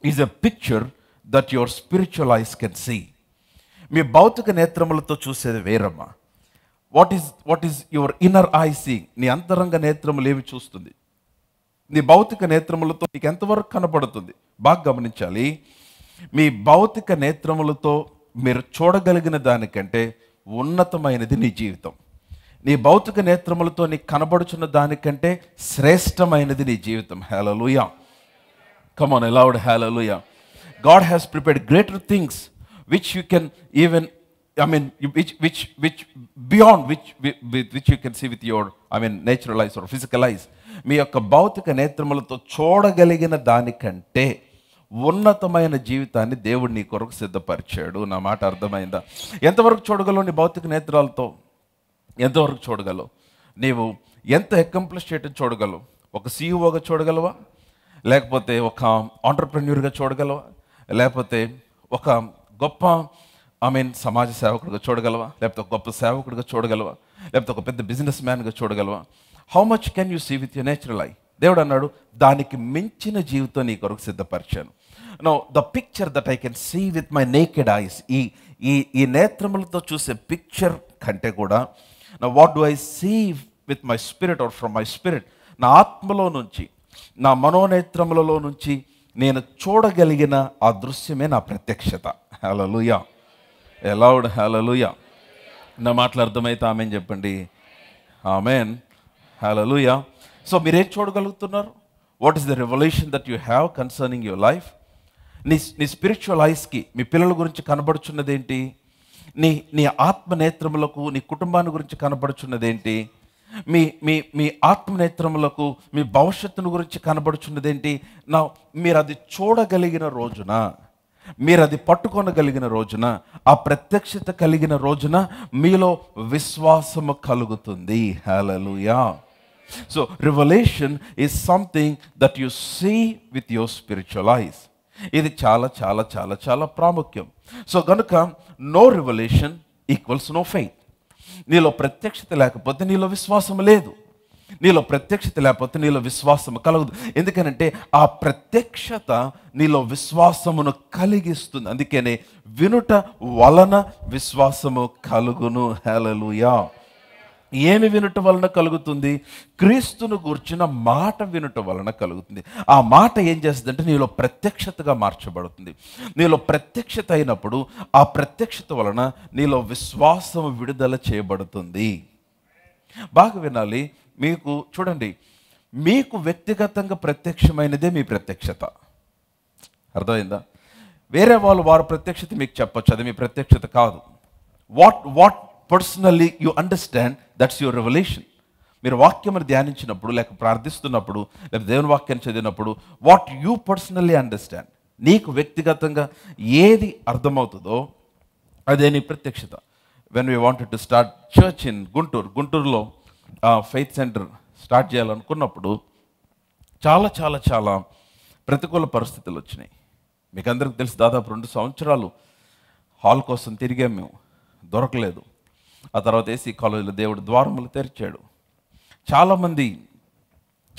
is a picture that your spiritual eyes can see. మీ భౌతిక నేత్రములతో చూసేది వేరమ్మా. What is your inner eye see? నీ అంతరంగ నేత్రములు ఏమి చూస్తుంది? నీ భౌతిక నేత్రములతో నీకు ఎంతవరకు కనబడుతుంది? బాగా గమనించాలి. మీ భౌతిక నేత్రములతో మీరు చూడగలిగిన దానికంటే ఉన్నతమైనది నీ జీవితం. నీ భౌతిక నేత్రములతో నీకు కనబడుచున్న దానికంటే శ్రేష్టమైనది నీ జీవితం. Hallelujah. Come on loud hallelujah. God has prepared greater things which you can even I mean, which beyond which you can see with your, I mean, natural eyes or physical eyes. మీ యొక్క భౌతిక నేత్రములతో చూడగలిగిన దానికంటే ఉన్నతమైన జీవితాన్ని దేవుడు నీ కొరకు సిద్ధపరిచాడు. నా మాట అర్థమైందా? ఎంతవరకు చూడగలవు నీ భౌతిక నేత్రాలతో? ఎంతవరకు చూడగలవు? నీవు ఎంత అకంప్లిష్ చేయటం చూడగలవు? ఒక సీఈఓగా చూడగలవా? లేకపోతే ఒక ఆంటర్ప్రెన్యూర్గా చూడగలవా? లేకపోతే ఒక గొప్ప సమాజ సేవకుడిగా చూడగలవా? లేకపోతే ఒక గొప్ప సేవకుడిగా చూడగలవా? లేకపోతే ఒక పెద్ద బిజినెస్ మ్యాన్గా చూడగలవా? How much can you see with your natural eye? దేవుడు అన్నాడు, దానికి మించిన జీవితం నీ కొరకు సిద్ధపరిచాను. No the picture that I can see with my naked eyes, ఈ నేత్రములతో చూసే పిక్చర్ కంటే కూడా నా what do I see with my spirit or from my spirit, నా ఆత్మలో నుంచి, నా మనోనేత్రములలో నుంచి నేను చూడగలిగిన ఆ దృశ్యమే నా ప్రత్యక్షత. Hallelujah, aloud, hallelujah. నా మాటలు అర్థమైతే ఆమెన్ చెప్పండి. Amen, hallelujah. సో మీరేం చూడగలుగుతున్నారు? What is the revelation that you have concerning your life? నీ స్పిరిచువల్ ఐస్కి మీ పిల్లల గురించి కనబడుచున్నది ఏంటి? నీ ఆత్మనేత్రములకు నీ కుటుంబాన్ని గురించి కనబడుచున్నది ఏంటి? మీ ఆత్మనేత్రములకు మీ భవిష్యత్తును గురించి కనబడుచున్నది ఏంటి? మీరు అది చూడగలిగిన రోజున, మీరు అది పట్టుకొనగలిగిన రోజున, ఆ ప్రత్యక్షత కలిగిన రోజున మీలో విశ్వాసము కలుగుతుంది. Hallelujah. So revelation is something that you see with your spiritual eyes. ఇది చాలా చాలా చాలా చాలా ప్రాముఖ్యం. సో కనుక no revelation equals no faith. నీలో ప్రత్యక్షత లేకపోతే నీలో విశ్వాసం లేదు. నీలో ప్రత్యక్షత లేకపోతే నీలో విశ్వాసము కలగదు. ఎందుకనంటే ఆ ప్రత్యక్షత నీలో విశ్వాసమును కలిగిస్తుంది. అందుకనే వినుట వలన విశ్వాసము కలుగును. హల్లెలూయా. ఏమి వినుట వలన కలుగుతుంది? క్రీస్తును గూర్చిన మాట వినుట వలన కలుగుతుంది. ఆ మాట ఏం చేస్తుందంటే నీలో ప్రత్యక్షతగా మార్చబడుతుంది. నీలో ప్రత్యక్షత అయినప్పుడు ఆ ప్రత్యక్షత వలన నీలో విశ్వాసము విడుదల చేయబడుతుంది. బాగా వినాలి. మీకు చూడండి, మీకు వ్యక్తిగతంగా ప్రత్యక్షమైనదే మీ ప్రత్యక్షత. అర్థమైందా? వేరే వారి ప్రత్యక్షత మీకు చెప్పచ్చు, అది మీ ప్రత్యక్షత కాదు. What personally you understand, that's your revolution. మీరు వాక్యమును ధ్యానించినప్పుడు, లేక ప్రార్థిస్తున్నప్పుడు, లేక దేవుని వాక్యాన్ని చదివినప్పుడు, వాట్ యూ పర్సనల్లీ అండర్స్టాండ్, నీకు వ్యక్తిగతంగా ఏది అర్థమవుతుందో అదే నీ ప్రత్యక్షత. When we wanted to start church in గుంటూరులో ఫెయిత్ సెంటర్ స్టార్ట్ చేయాలనుకున్నప్పుడు చాలా చాలా చాలా ప్రతికూల పరిస్థితులు వచ్చినాయి. మీకు అందరికి తెలిసి దాదాపు 2 సంవత్సరాలు హాల్ కోసం తిరిగాం మేము, దొరకలేదు. ఆ తర్వాత ఏసీ కాలేజీలో దేవుడు ద్వారములు తెరిచాడు. చాలామంది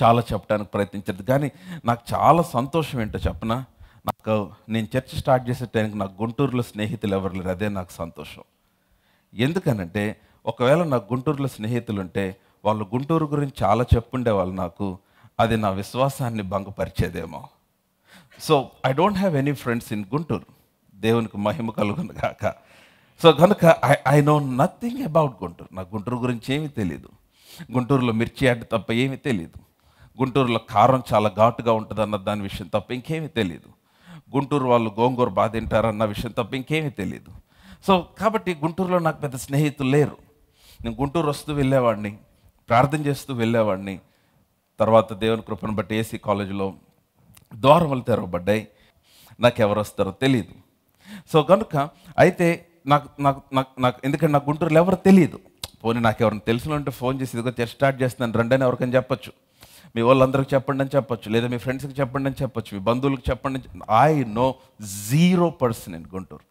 చాలా చెప్పడానికి ప్రయత్నించారు, కానీ నాకు చాలా సంతోషం ఏంటో చెప్పనా, నేను చర్చ్ స్టార్ట్ చేసే టైంకి నాకు గుంటూరులో స్నేహితులు ఎవరు లేరు. అదే నాకు సంతోషం. ఎందుకనంటే ఒకవేళ నాకు గుంటూరులో స్నేహితులు ఉంటే వాళ్ళు గుంటూరు గురించి చాలా చెప్పుండేవాళ్ళు నాకు, అది నా విశ్వాసాన్ని భంగపరిచేదేమో. So I don't have any friends in Guntur. దేవునికి మహిమ కలుగును గాక. సో కనుక I know nothing about Guntur. నాకు గుంటూరు గురించి ఏమీ తెలియదు. గుంటూరులో మిర్చి అడ్డు తప్ప ఏమీ తెలియదు. గుంటూరులో కారం చాలా ఘాటుగా ఉంటుంది అన్న దాని విషయం తప్ప ఇంకేమీ తెలియదు. గుంటూరు వాళ్ళు గోంగూర బాగా తింటారన్న విషయం తప్ప ఇంకేమీ తెలియదు. సో కాబట్టి గుంటూరులో నాకు పెద్ద స్నేహితులు లేరు. నేను గుంటూరు వస్తూ వెళ్ళేవాడిని, ప్రార్థన చేస్తూ వెళ్ళేవాడిని. తర్వాత దేవుని కృపను బట్టి ఏసీ కాలేజీలో ద్వారములు తెరవబడ్డాయి. నాకు ఎవరు వస్తారో తెలియదు. సో కనుక అయితే నాకు ఎందుకంటే నాకు గుంటూరులో ఎవరు తెలియదు. పోనీ నాకు ఎవరైనా తెలిసిన ఉంటే ఫోన్ చేసి ఇదిగో స్టార్ట్ చేస్తున్నాను రండి అని ఎవరికైనా చెప్పచ్చు, మీ వాళ్ళందరికీ చెప్పండి అని చెప్పచ్చు, లేదా మీ ఫ్రెండ్స్కి చెప్పండి అని చెప్పచ్చు, మీ బంధువులకు చెప్పండి అని. I know 0% in Guntur.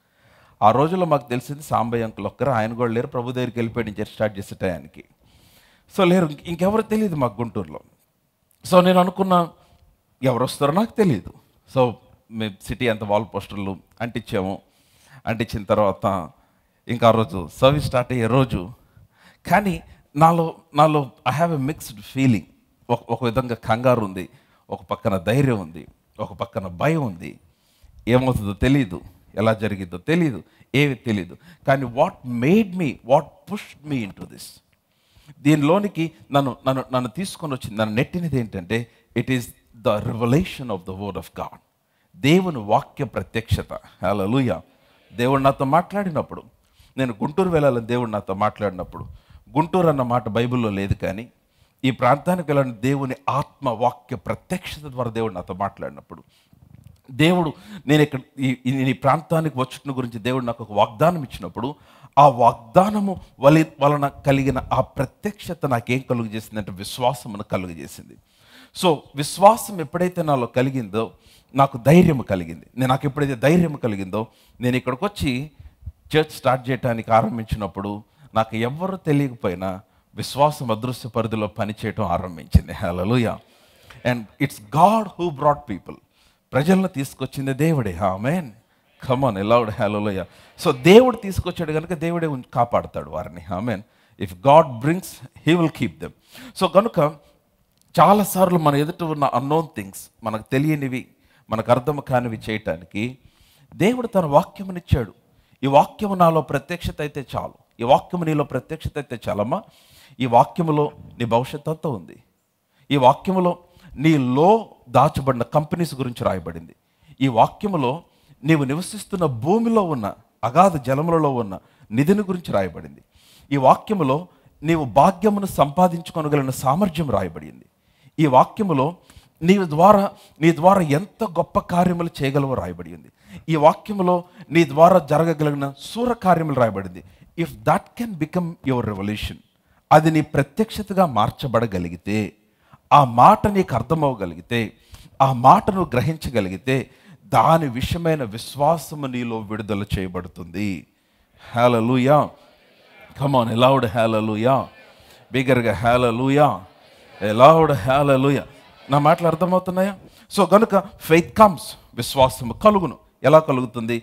ఆ రోజుల్లో మాకు తెలిసింది సాంబయ్య అంకుల్ ఒక్కరు, ఆయన కూడా లేరు, ప్రభు దగ్గరికి వెళ్ళిపోయాడు చర్చ్ స్టార్ట్ చేసే టయానికి. సో లేరు, ఇంకెవరు తెలియదు మాకు గుంటూరులో. సో నేను అనుకున్నా ఎవరు వస్తారో నాకు తెలియదు. సో మేము సిటీ అంత వాల్ పోస్టర్లు అంటించాము. అంటించిన తర్వాత ఇంకా ఆ రోజు సర్వీస్ స్టార్ట్ అయ్యే రోజు, కానీ నాలో I have a mixed feeling. ఒక విధంగా కంగారు ఉంది, ఒక పక్కన ధైర్యం ఉంది, ఒక పక్కన భయం ఉంది. ఏమవుతుందో తెలీదు, ఎలా జరిగిద్దో తెలీదు, ఏమి తెలీదు. కానీ what pushed me into this, దీనిలోనికి నన్ను తీసుకొని వచ్చింది, నన్ను నెట్టినది ఏంటంటే it is the revelation of the word of God. దేవుని వాక్య ప్రత్యక్షత. హల్లెలూయా. దేవుడు నాతో మాట్లాడినప్పుడు నేను గుంటూరు వెళ్ళాలని దేవుడు నాతో మాట్లాడినప్పుడు, గుంటూరు అన్న మాట బైబిల్లో లేదు, కానీ ఈ ప్రాంతానికి వెళ్ళిన దేవుని ఆత్మవాక్య ప్రత్యక్షత ద్వారా దేవుడు నాతో మాట్లాడినప్పుడు, దేవుడు నేను ఇక్కడ ఈ ప్రాంతానికి వచ్చుట గురించి దేవుడు నాకు ఒక వాగ్దానం ఇచ్చినప్పుడు, ఆ వాగ్దానము వలన కలిగిన ఆ ప్రత్యక్షత నాకేం కలుగు చేసిందంటే విశ్వాసమును కలుగు చేసింది. సో విశ్వాసం ఎప్పుడైతే నాలో కలిగిందో నాకు ధైర్యం కలిగింది. నాకు ఎప్పుడైతే ధైర్యం కలిగిందో, నేను ఇక్కడికి వచ్చి చర్చ్ స్టార్ట్ చేయడానికి ఆరంభించినప్పుడు నాకు ఎవ్వరూ తెలియకపోయినా విశ్వాసం అదృశ్య పరిధిలో పనిచేయటం ఆరంభించింది. Hallelujah. And it's God who brought people. ప్రజలను తీసుకొచ్చింది దేవుడే. Amen. Come on loud hallelujah. So దేవుడు తీసుకొచ్చాడు కనుక దేవుడే కాపాడుతాడు వారిని. Amen. If God brings he will keep them. So కనుక చాలాసార్లు మన ఎదుట ఉన్న అన్నోన్ థింగ్స్, మనకు తెలియనివి, మనకు అర్థం కానివి చేయటానికి దేవుడు తన వాక్యమునిచ్చాడు. ఈ వాక్యము నాలో ప్రత్యక్షత అయితే చాలు, ఈ వాక్యము నీలో ప్రత్యక్షత అయితే చాలమ్మా. ఈ వాక్యములో నీ భవిష్యత్తు అంతా ఉంది. ఈ వాక్యములో నీలో దాచబడిన కంపెనీస్ గురించి రాయబడింది. ఈ వాక్యములో నీవు నివసిస్తున్న భూమిలో ఉన్న అగాధ జలములలో ఉన్న నిధిని గురించి రాయబడింది. ఈ వాక్యములో నీవు భాగ్యమును సంపాదించుకొనగలిగిన సామర్థ్యం రాయబడింది. ఈ వాక్యములో నీ ద్వారా ఎంత గొప్ప కార్యములు చేయగలవో రాయబడి ఉంది. ఈ వాక్యములో నీ ద్వారా జరగగలిగిన సూర కార్యములు రాయబడింది. If that can become your revolution, అది నీ ప్రత్యక్షతగా మార్చబడగలిగితే, ఆ మాట నీకు అర్థమవగలిగితే, ఆ మాటను గ్రహించగలిగితే, దాని విషయమైన విశ్వాసము నీలో విడుదల చేయబడుతుంది. హల్లెలూయా. కమ్ ఆన్ లౌడ్ హల్లెలూయా. బిగ్గరగా హల్లెలూయా. లౌడ్ హల్లెలూయా. నా మాటలు అర్థమవుతున్నాయా? సో కనుక ఫెయిత్ కమ్స్, విశ్వాసము కలుగును. ఎలా కలుగుతుంది?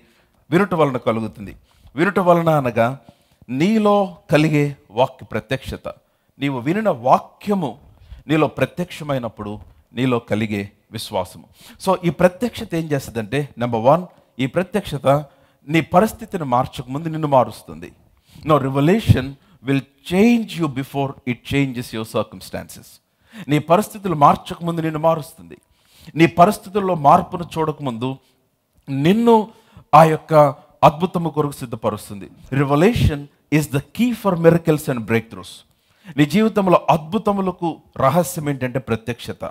వినుట వలన కలుగుతుంది. వినుట వలన అనగా నీలో కలిగే వాక్య ప్రత్యక్షత. నీవు వినిన వాక్యము నీలో ప్రత్యక్షమైనప్పుడు నీలో కలిగే విశ్వాసము. సో ఈ ప్రత్యక్షత ఏం చేస్తుందంటే, నెంబర్ 1, ఈ ప్రత్యక్షత నీ పరిస్థితిని మార్చకముందు నిన్ను మారుస్తుంది. No revelation will change you before it changes your circumstances. నీ పరిస్థితులు మార్చకముందు నిన్ను మారుస్తుంది. నీ పరిస్థితుల్లో మార్పును చూడకముందు నిన్ను ఆ యొక్క అద్భుతము కొరకు సిద్ధపరుస్తుంది. Revelation is the key for miracles and breakthroughs. నీ జీవితంలో అద్భుతములకు రహస్యం ఏంటంటే ప్రత్యక్షత.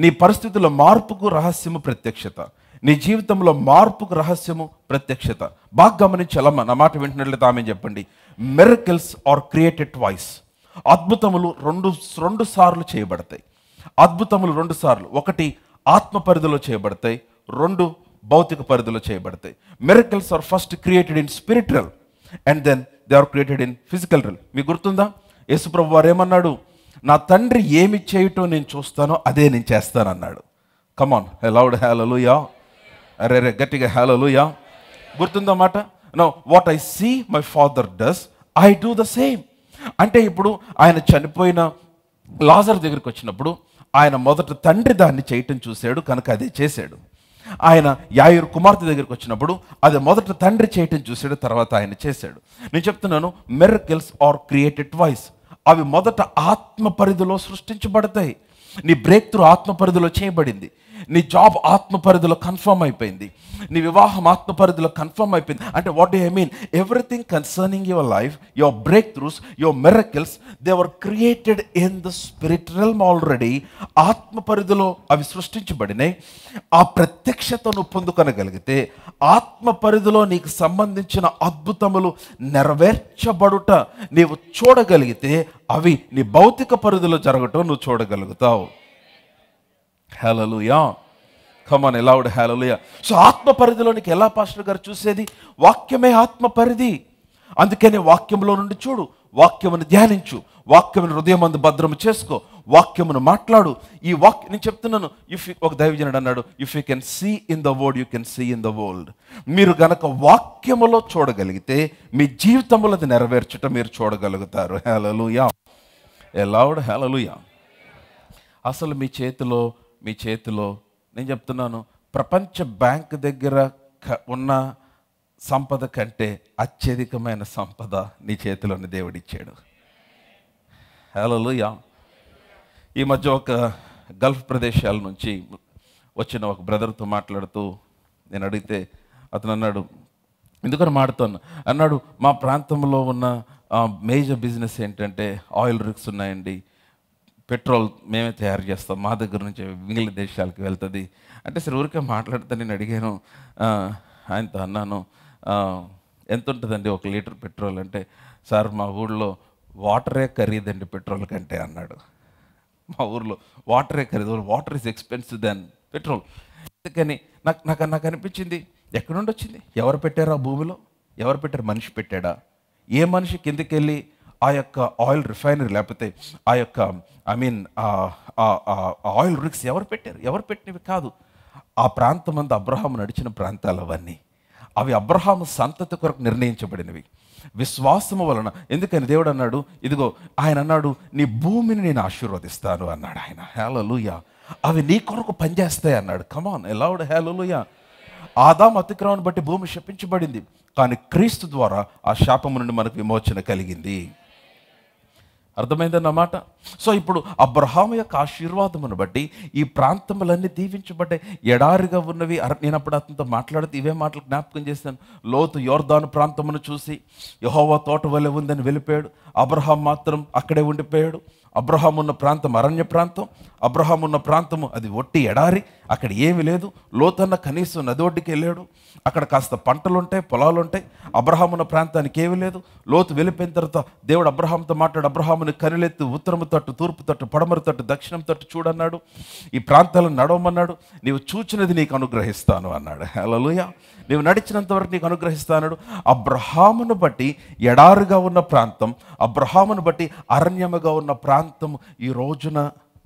నీ పరిస్థితుల మార్పుకు రహస్యము ప్రత్యక్షత. నీ జీవితంలో మార్పుకు రహస్యము ప్రత్యక్షత. బాగా గమనించాలమ్మా, నా మాట వింటున్నట్లయితే ఆమె చెప్పండి. Miracles are created twice. అద్భుతములు రెండు సార్లు చేయబడతాయి. అద్భుతములు 2 సార్లు, ఒకటి ఆత్మ పరిధిలో చేయబడతాయి, 2 భౌతిక పరిధిలో చేయబడతాయి. Miracles are first created in spiritual and then they are created in physical realm. మీకు గుర్తుందా? యేసుప్రభు వారు ఏమన్నాడు? నా తండ్రి ఏమి చేయటం నేను చూస్తానో అదే నేను చేస్తానన్నాడు. Come on loud hallelujah. అరే గట్టిగా హల్లెలూయా. గుర్తుందా మాట? No what I see my Father does I do the same. అంటే ఇప్పుడు ఆయన చనిపోయిన లాజర్ దగ్గరికి వచ్చినప్పుడు ఆయన మొదట తండ్రి దాన్ని చేయటం చూశాడు కనుక అదే చేశాడు. ఆయన యాయిరు కుమార్తె దగ్గరికి వచ్చినప్పుడు అది మొదట తండ్రి చేయటం చూశాడు, తర్వాత ఆయన చేశాడు. నేను చెప్తున్నాను, మిరకల్స్ ఆర్ క్రియేటెడ్ ట్వైస్. అవి మొదట ఆత్మ పరిధిలో సృష్టించబడతాయి. నీ బ్రేక్ త్రూ ఆత్మ పరిధిలో చేయబడింది. నీ జాబ్ ఆత్మ పరిధిలో కన్ఫర్మ్ అయిపోయింది. నీ వివాహం ఆత్మ పరిధిలో కన్ఫర్మ్ అయిపోయింది. అంటే what do I mean? Everything concerning your life, your break throughs, your miracles, they were created in the spirit realm already. ఆత్మ పరిధిలో అవి సృష్టించబడినాయి. ఆ ప్రత్యక్షతను పొందుకొనగలిగితే, ఆత్మ పరిధిలో నీకు సంబంధించిన అద్భుతములు నెరవేర్చబడుట నీవు చూడగలిగితే, అవి నీ భౌతిక పరిధిలో జరగటం నువ్వు చూడగలుగుతావు. Hallelujah. Come on loud hallelujah. So ఆత్మ పరిధిలోనికి ఎలా పాస్టర్ గారు చూసేది? వాక్యమే ఆత్మ పరిధి. అందుకనే వాక్యంలో నుండి చూడు, వాక్యమును ధ్యానించు, వాక్యమును హృదయమందు భద్రము చేసుకో, వాక్యమును మాట్లాడు. ఈ నేను చెప్తున్నాను, ఒక దైవజనుడు అన్నాడు, if you can see in the word you can see in the world. మీరు గనక వాక్యములో చూడగలిగితే మీ జీవితంలో అది నెరవేర్చటం మీరు చూడగలుగుతారు. హల్లెలూయా. లౌడ్ హల్లెలూయా. అసలు మీ చేతిలో నేను చెప్తున్నాను, ప్రపంచ బ్యాంక్ దగ్గర ఉన్న సంపద కంటే అత్యధికమైన సంపద నీ చేతిలోని దేవుడిచ్చాడు. హల్లెలూయా. ఈ మధ్య ఒక గల్ఫ్ ప్రదేశాల నుంచి వచ్చిన ఒక బ్రదర్తో మాట్లాడుతూ నేను అడిగితే అతను అన్నాడు, ఎందుకని మాడుతాను అన్నాడు. మా ప్రాంతంలో ఉన్న మేజర్ బిజినెస్ ఏంటంటే ఆయిల్ రిగ్స్ ఉన్నాయండి, పెట్రోల్ మేమే తయారు చేస్తాం, మా దగ్గర నుంచి మిగిలిన దేశాలకు వెళ్తుంది అంటే. సరే ఊరికే మాట్లాడితే నేను అడిగాను, ఆయనతో అన్నాను, ఎంత ఉంటుందండి 1 లీటర్ పెట్రోల్ అంటే, సార్ మా ఊళ్ళో వాటరే ఖరీదండి పెట్రోల్ కంటే అన్నాడు. మా ఊర్లో వాటరే ఖరీదు, water is expensive than petrol. అందుకని నాకు అనిపించింది, ఎక్కడి నుండి వచ్చింది, ఎవరు పెట్టారు ఆ భూమిలో, ఎవరు పెట్టారు, మనిషి పెట్టాడా? ఏ మనిషి కిందకి వెళ్ళి ఆ యొక్క ఆయిల్ రిఫైనరీ లేకపోతే ఆ యొక్క ఆయిల్ రిగ్స్ ఎవరు పెట్టారు? ఎవరు పెట్టినవి కాదు. ఆ ప్రాంతం అంతా అబ్రహాము నడిచిన ప్రాంతాలు అవన్నీ. అవి అబ్రహాము సంతతి కొరకు నిర్ణయించబడినవి విశ్వాసము వలన. ఎందుకని దేవుడు అన్నాడు, ఇదిగో ఆయన అన్నాడు, నీ భూమిని నేను ఆశీర్వదిస్తాను అన్నాడు ఆయన. హల్లెలూయా. అవి నీ కొరకు పనిచేస్తాయి అన్నాడు. కమాన్ ఎలౌడ్. హల్లెలూయా. ఆదాము అతిక్రమణను బట్టి భూమి శపించబడింది, కానీ క్రీస్తు ద్వారా ఆ శాపము నుండి మనకు విమోచన కలిగింది. అర్థమైందన్నమాట. సో ఇప్పుడు అబ్రహాము యొక్క ఆశీర్వాదమును బట్టి ఈ ప్రాంతములన్నీ దీవించబడ్డాయి. ఎడారిగా ఉన్నవి, నేను అప్పుడు అతనితో మాట్లాడితే ఇవే మాటలు జ్ఞాపకం చేశాను. లోతు యోర్దాను ప్రాంతమును చూసి యెహోవా తోట వలె ఉందని వెళ్ళిపోయాడు, అబ్రహాం మాత్రం అక్కడే ఉండిపోయాడు. అబ్రహాం ఉన్న ప్రాంతం అరణ్య ప్రాంతం, అబ్రహాం ఉన్న ప్రాంతము అది ఒట్టి ఎడారి, అక్కడ ఏమీ లేదు. లోతన్న కనీసం నది ఒడ్డుకి వెళ్ళాడు, అక్కడ కాస్త పంటలుంటాయి, పొలాలుంటాయి. అబ్రహాం ఉన్న ప్రాంతానికి ఏమీ లేదు. లోతు వెళ్ళిపోయిన తర్వాత దేవుడు అబ్రహాంతో మాట్లాడు, అబ్రహాముని కనులెత్తి ఉత్తరము తట్టు, తూర్పు తట్టు, పడమర తట్టు, దక్షిణం తట్టు చూడన్నాడు, ఈ ప్రాంతాలను నడవమన్నాడు, నీవు చూచినది నీకు అనుగ్రహిస్తాను అన్నాడు. హల్లెలూయా. నీవు నడిచినంత వరకు నీకు అనుగ్రహిస్తాడు. అబ్రహామును బట్టి ఎడారుగా ఉన్న ప్రాంతం, అబ్రహామును బట్టి అరణ్యముగా ఉన్న ప్రాంతం ఈ రోజున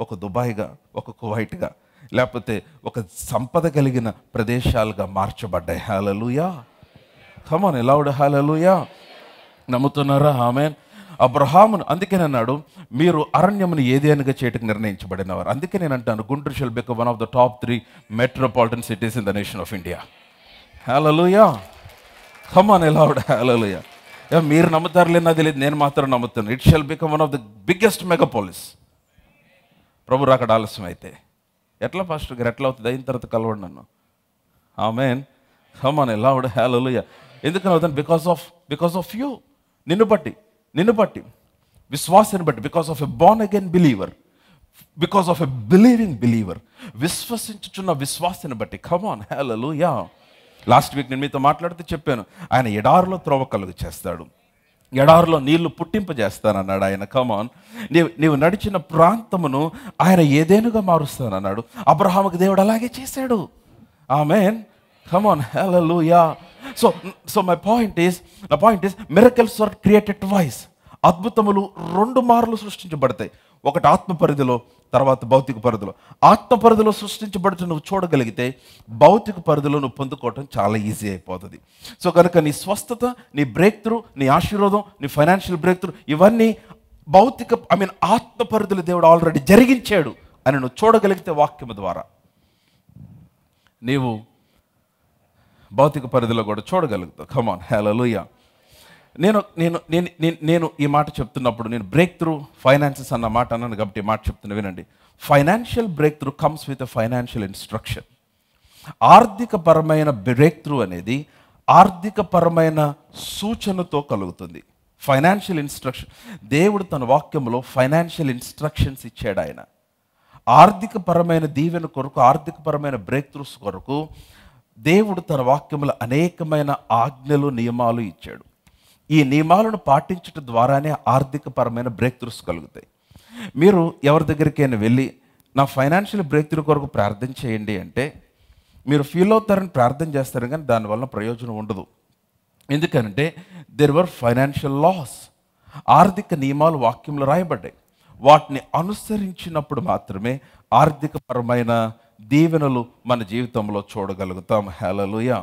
ఒక దుబాయ్గా, ఒక కువైట్గా, లేకపోతే ఒక సంపద కలిగిన ప్రదేశాలుగా మార్చబడ్డాయి. Hallelujah. Come on aloud. Hallelujah. నమ్ముతున్నారా? ఆమేన్. అబ్రహామును అందుకే అన్నాడు, మీరు అరణ్యమును ఏదేనుగా చేయటకు నిర్ణయించబడినవారు. అందుకే నేను అంటాను, Guntur shall become one of the top 3 metropolitan cities in the nation of India. Hallelujah. Come on aloud. Hallelujah. మీరు నమ్ముతారులేనా తెలియదు, నేను మాత్రం నమ్ముతాను. It shall become one of the biggest megapolis. ప్రభు రాకడ ఆలస్యం అయితే ఎట్లా పాస్టర్ గారు, ఎట్లా అవుతుంది? అయిన తర్వాత కలవండి నన్ను. Amen. Come on aloud. Hallelujah. ఎందుకని అవుతాను? Because of you. నిన్ను బట్టి విశ్వాసాన్ని బట్టి, because of a born again believer, because of a believing believer, విశ్వసించుచున్న విశ్వాసాన్ని బట్టి. Come on. Hallelujah. Last week నేను మీతో మాట్లాడితే చెప్పాను, ఆయన ఎడారిలో త్రోవ కలుగు చేస్తాడు, ఎడారిలో నీళ్లు పుట్టింపజేస్తానన్నాడు ఆయన. కమాన్. నీవు నడిచిన ప్రాంతమును ఆయన ఏదేనుగా మారుస్తానన్నాడు. అబ్రహాముకు దేవుడు అలాగే చేశాడు. ఆమేన్. కమాన్. హల్లెలూయా. సో నా point is miracles are created twice. అద్భుతములు 2 మార్లు సృష్టించబడతాయి. ఒకటి ఆత్మ పరిధిలో, తర్వాత భౌతిక పరిధిలో. ఆత్మ పరిధిలో సృష్టించబడుతూ నువ్వు చూడగలిగితే భౌతిక పరిధిలో నువ్వు పొందుకోవటం చాలా ఈజీ అయిపోతుంది. సో కనుక నీ స్వస్థత, నీ బ్రేక్ త్రూ, నీ ఆశీర్వాదం, నీ ఫైనాన్షియల్ బ్రేక్ త్రూ, ఇవన్నీ భౌతిక ఆత్మ పరిధిలో దేవుడు ఆల్రెడీ జరిగించాడు అని నువ్వు చూడగలిగితే వాక్యము ద్వారా నీవు భౌతిక పరిధిలో కూడా చూడగలుగుతావు. కమాన్. హల్లెలూయా. నేను ఈ మాట చెప్తున్నప్పుడు నేను బ్రేక్ త్రూ ఫైనాన్సెస్ అన్న మాట అన్నాను కాబట్టి ఈ మాట చెప్తున్నా, వినండి. Financial break through comes with a financial instruction. ఆర్థికపరమైన బ్రేక్ త్రూ అనేది ఆర్థికపరమైన సూచనతో కలుగుతుంది. Financial instruction. దేవుడు తన వాక్యంలో ఫైనాన్షియల్ ఇన్స్ట్రక్షన్స్ ఇచ్చాడు. ఆయన ఆర్థికపరమైన దీవెన కొరకు, ఆర్థికపరమైన బ్రేక్ త్రూస్ కొరకు దేవుడు తన వాక్యంలో అనేకమైన ఆజ్ఞలు, నియమాలు ఇచ్చాడు. ఈ నియమాలను పాటించడం ద్వారానే ఆర్థికపరమైన బ్రేక్ త్రూస్ కలుగుతాయి. మీరు ఎవరి దగ్గరికైనా వెళ్ళి నా ఫైనాన్షియల్ బ్రేక్ త్రూ కొరకు ప్రార్థన చేయండి అంటే మీరు ఫీల్ అవుతారని ప్రార్థన చేస్తారు, కానీ దానివల్ల ప్రయోజనం ఉండదు. ఎందుకంటే దేర్ వర్ ఫైనాన్షియల్ లాస్. ఆర్థిక నియమాలు వాక్యంలో రాయబడ్డాయి. వాటిని అనుసరించినప్పుడు మాత్రమే ఆర్థికపరమైన దీవెనలు మన జీవితంలో చూడగలుగుతాం. Hallelujah.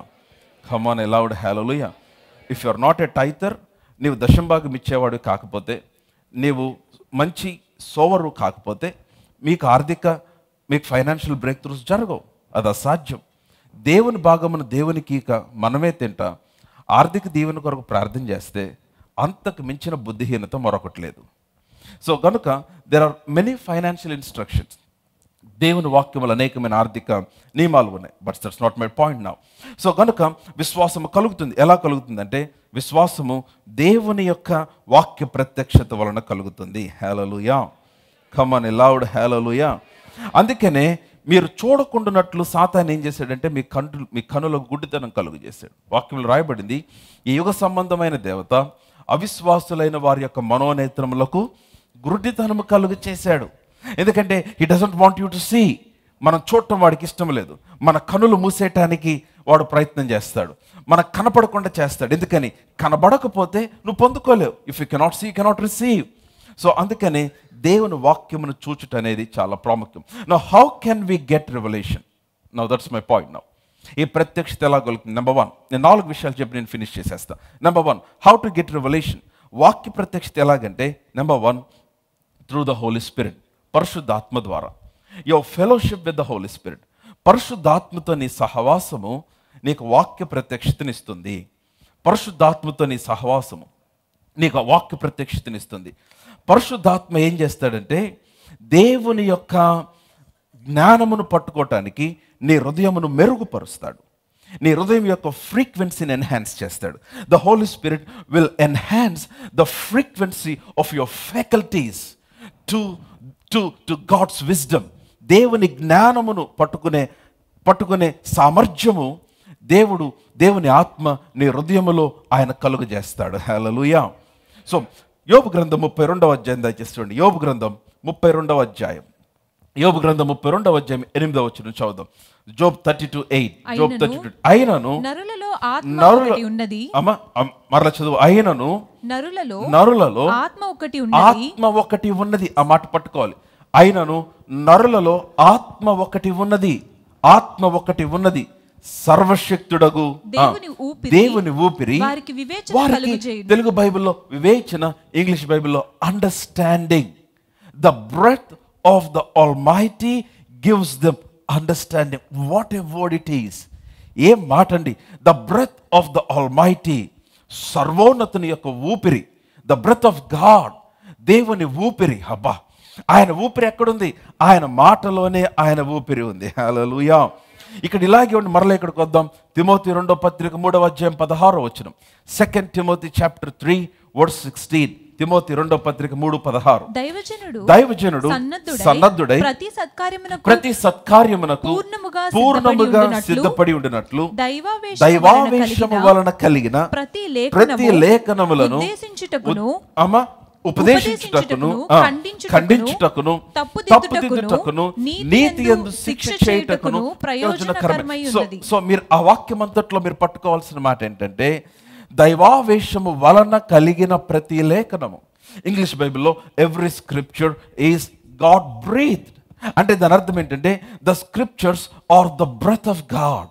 Come on aloud. Hallelujah. If you are not a tither, నీవు దశంభాగం ఇచ్చేవాడు కాకపోతే, నీవు మంచి సోవరు కాకపోతే మీకు ఫైనాన్షియల్ బ్రేక్ త్రూస్ జరగవు. అది అసాధ్యం. దేవుని భాగమును దేవునికి మనమే తింటా. ఆర్థిక దీవెన కొరకు ప్రార్థన చేస్తే అంతకు మించిన బుద్ధిహీనత మరొకటి లేదు. సో కనుక there are many financial instructions. దేవుని వాక్యములు అనేకమైన ఆర్థిక నియమాలు ఉన్నాయి. But that's not my point now. So కనుక విశ్వాసము కలుగుతుంది. ఎలా కలుగుతుందంటే విశ్వాసము దేవుని యొక్క వాక్య ప్రత్యక్షత వలన కలుగుతుంది. హల్లెలూయా. కమ్ ఆన్ ఎ లౌడ్ హల్లెలూయా. అందుకనే మీరు చూడకుండానట్లు సాతాను ఏం చేశాడంటే మీ కనులకు గుడ్డితనం కలుగు చేశాడు. వాక్యంలో రాయబడింది, ఈ యుగ సంబంధమైన దేవత అవిశ్వాసులైన వారి యొక్క మనోనేత్రములకు గుడ్డితనము కలుగు చేశాడు. ఎందుకంటే he doesn't want you to see. మనం చూడటం వాడికి ఇష్టం లేదు. మన కనులు మూసేయటానికి వాడు ప్రయత్నం చేస్తాడు. మనకు కనపడకుండా చేస్తాడు. ఎందుకని? కనబడకపోతే నువ్వు పొందుకోలేవు. If you cannot see, you cannot receive. So అందుకని దేవుని వాక్యమును చూచుట అనేది చాలా ప్రాముఖ్యం. Now how can we get revelation? Now that's my point. Now ఈ ప్రత్యక్షత ఎలా కలుగుతుంది? నెంబర్ 1, నేను 4 విషయాలు చెప్పి నేను ఫినిష్ చేసేస్తాను. Number 1, how to get revelation. వాక్య ప్రత్యక్షత ఎలాగంటే number 1, through the Holy Spirit, పరిశుద్ధాత్మ ద్వారా. Your fellowship with the Holy Spirit. పరిశుద్ధాత్మతో నీ సహవాసము నీకు వాక్య ప్రత్యక్షతనిస్తుంది. పరిశుద్ధాత్మతో నీ సహవాసము నీకు వాక్య ప్రత్యక్షతనిస్తుంది. పరిశుద్ధాత్మ ఏం చేస్తాడంటే దేవుని యొక్క జ్ఞానమును పట్టుకోవటానికి నీ హృదయమును మెరుగుపరుస్తాడు. నీ హృదయం యొక్క ఫ్రీక్వెన్సీని ఎన్హాన్స్ చేస్తాడు. The Holy Spirit will enhance the frequency of your faculties to God's wisdom. దేవుని జ్ఞానమును పట్టుకునే సామర్థ్యము దేవుని ఆత్మ నీ హృదయములో ఆయన కలుగజేస్తాడు. హల్లెలూయా. సో యోబు గ్రంథం 32వ అధ్యాయం దయచేసి చూడండి. యోబు గ్రంథం 32వ అధ్యాయం. యోబు గ్రంథం 32వ అధ్యాయం 8వ వచనం చదువుదాం. జోబ్ 32:8. జోబ్ 32. అయినను నరులలో ఆత్మ ఒకటి ఉన్నది. మరలా చదువు. అయినను నరులలో ఆత్మ ఒకటి ఉన్నది. ఆ మాట పట్టుకోవాలి. అయినను నరులలో ఆత్మ ఒకటి ఉన్నది. సర్వశక్తుడగు దేవుని ఊపిరి వారికి, తెలుగు బైబిల్లో వివేచన, ఇంగ్లీష్ బైబిల్లో understanding. The breath of the Almighty gives them understanding. What a word it is. ఏం మాట అండి. The breath of the Almighty, సర్వోన్నతుని యొక్క ఊపిరి. ద బ్రెత్ ఆఫ్ గాడ్, దేవుని ఊపిరి. అబ్బా, ఆయన ఊపిరి ఎక్కడుంది? ఆయన మాటలోనే ఆయన ఊపిరి ఉంది. హల్లెలూయా. ఇక్కడ ఇలాగే ఉండి మరలా ఇక్కడికి వద్దాం. తిమోతి 2వ పత్రిక 3వ అధ్యాయం 16వ వచనం. 2 Timothy chapter 3 verse 16. తిమోతి 2వ పత్రిక 3:16. దైవజనుడు సన్నద్ధుడై ప్రతి సత్కార్యమునకు పూర్ణముగా సిద్ధపడి ఉండినట్లు దైవావేశము వలన కలిగిన ప్రతి లేఖనములను ఉపదేశించుటకును ఖండించుటకును తప్పుదిద్దుటకును నీతియందు శిక్ష చేయుటకును ప్రయోజనకరమై ఉన్నది. సో మీరు ఆ వాక్యం అంతట్లో మీరు పట్టుకోవాల్సిన మాట ఏంటంటే దైవావేశము వలన కలిగిన ప్రతి లేఖనము. ఇంగ్లీష్ బైబిల్లో every scripture is God breathed. అంటే దాని అర్థం ఏంటంటే the scriptures are the breath of God.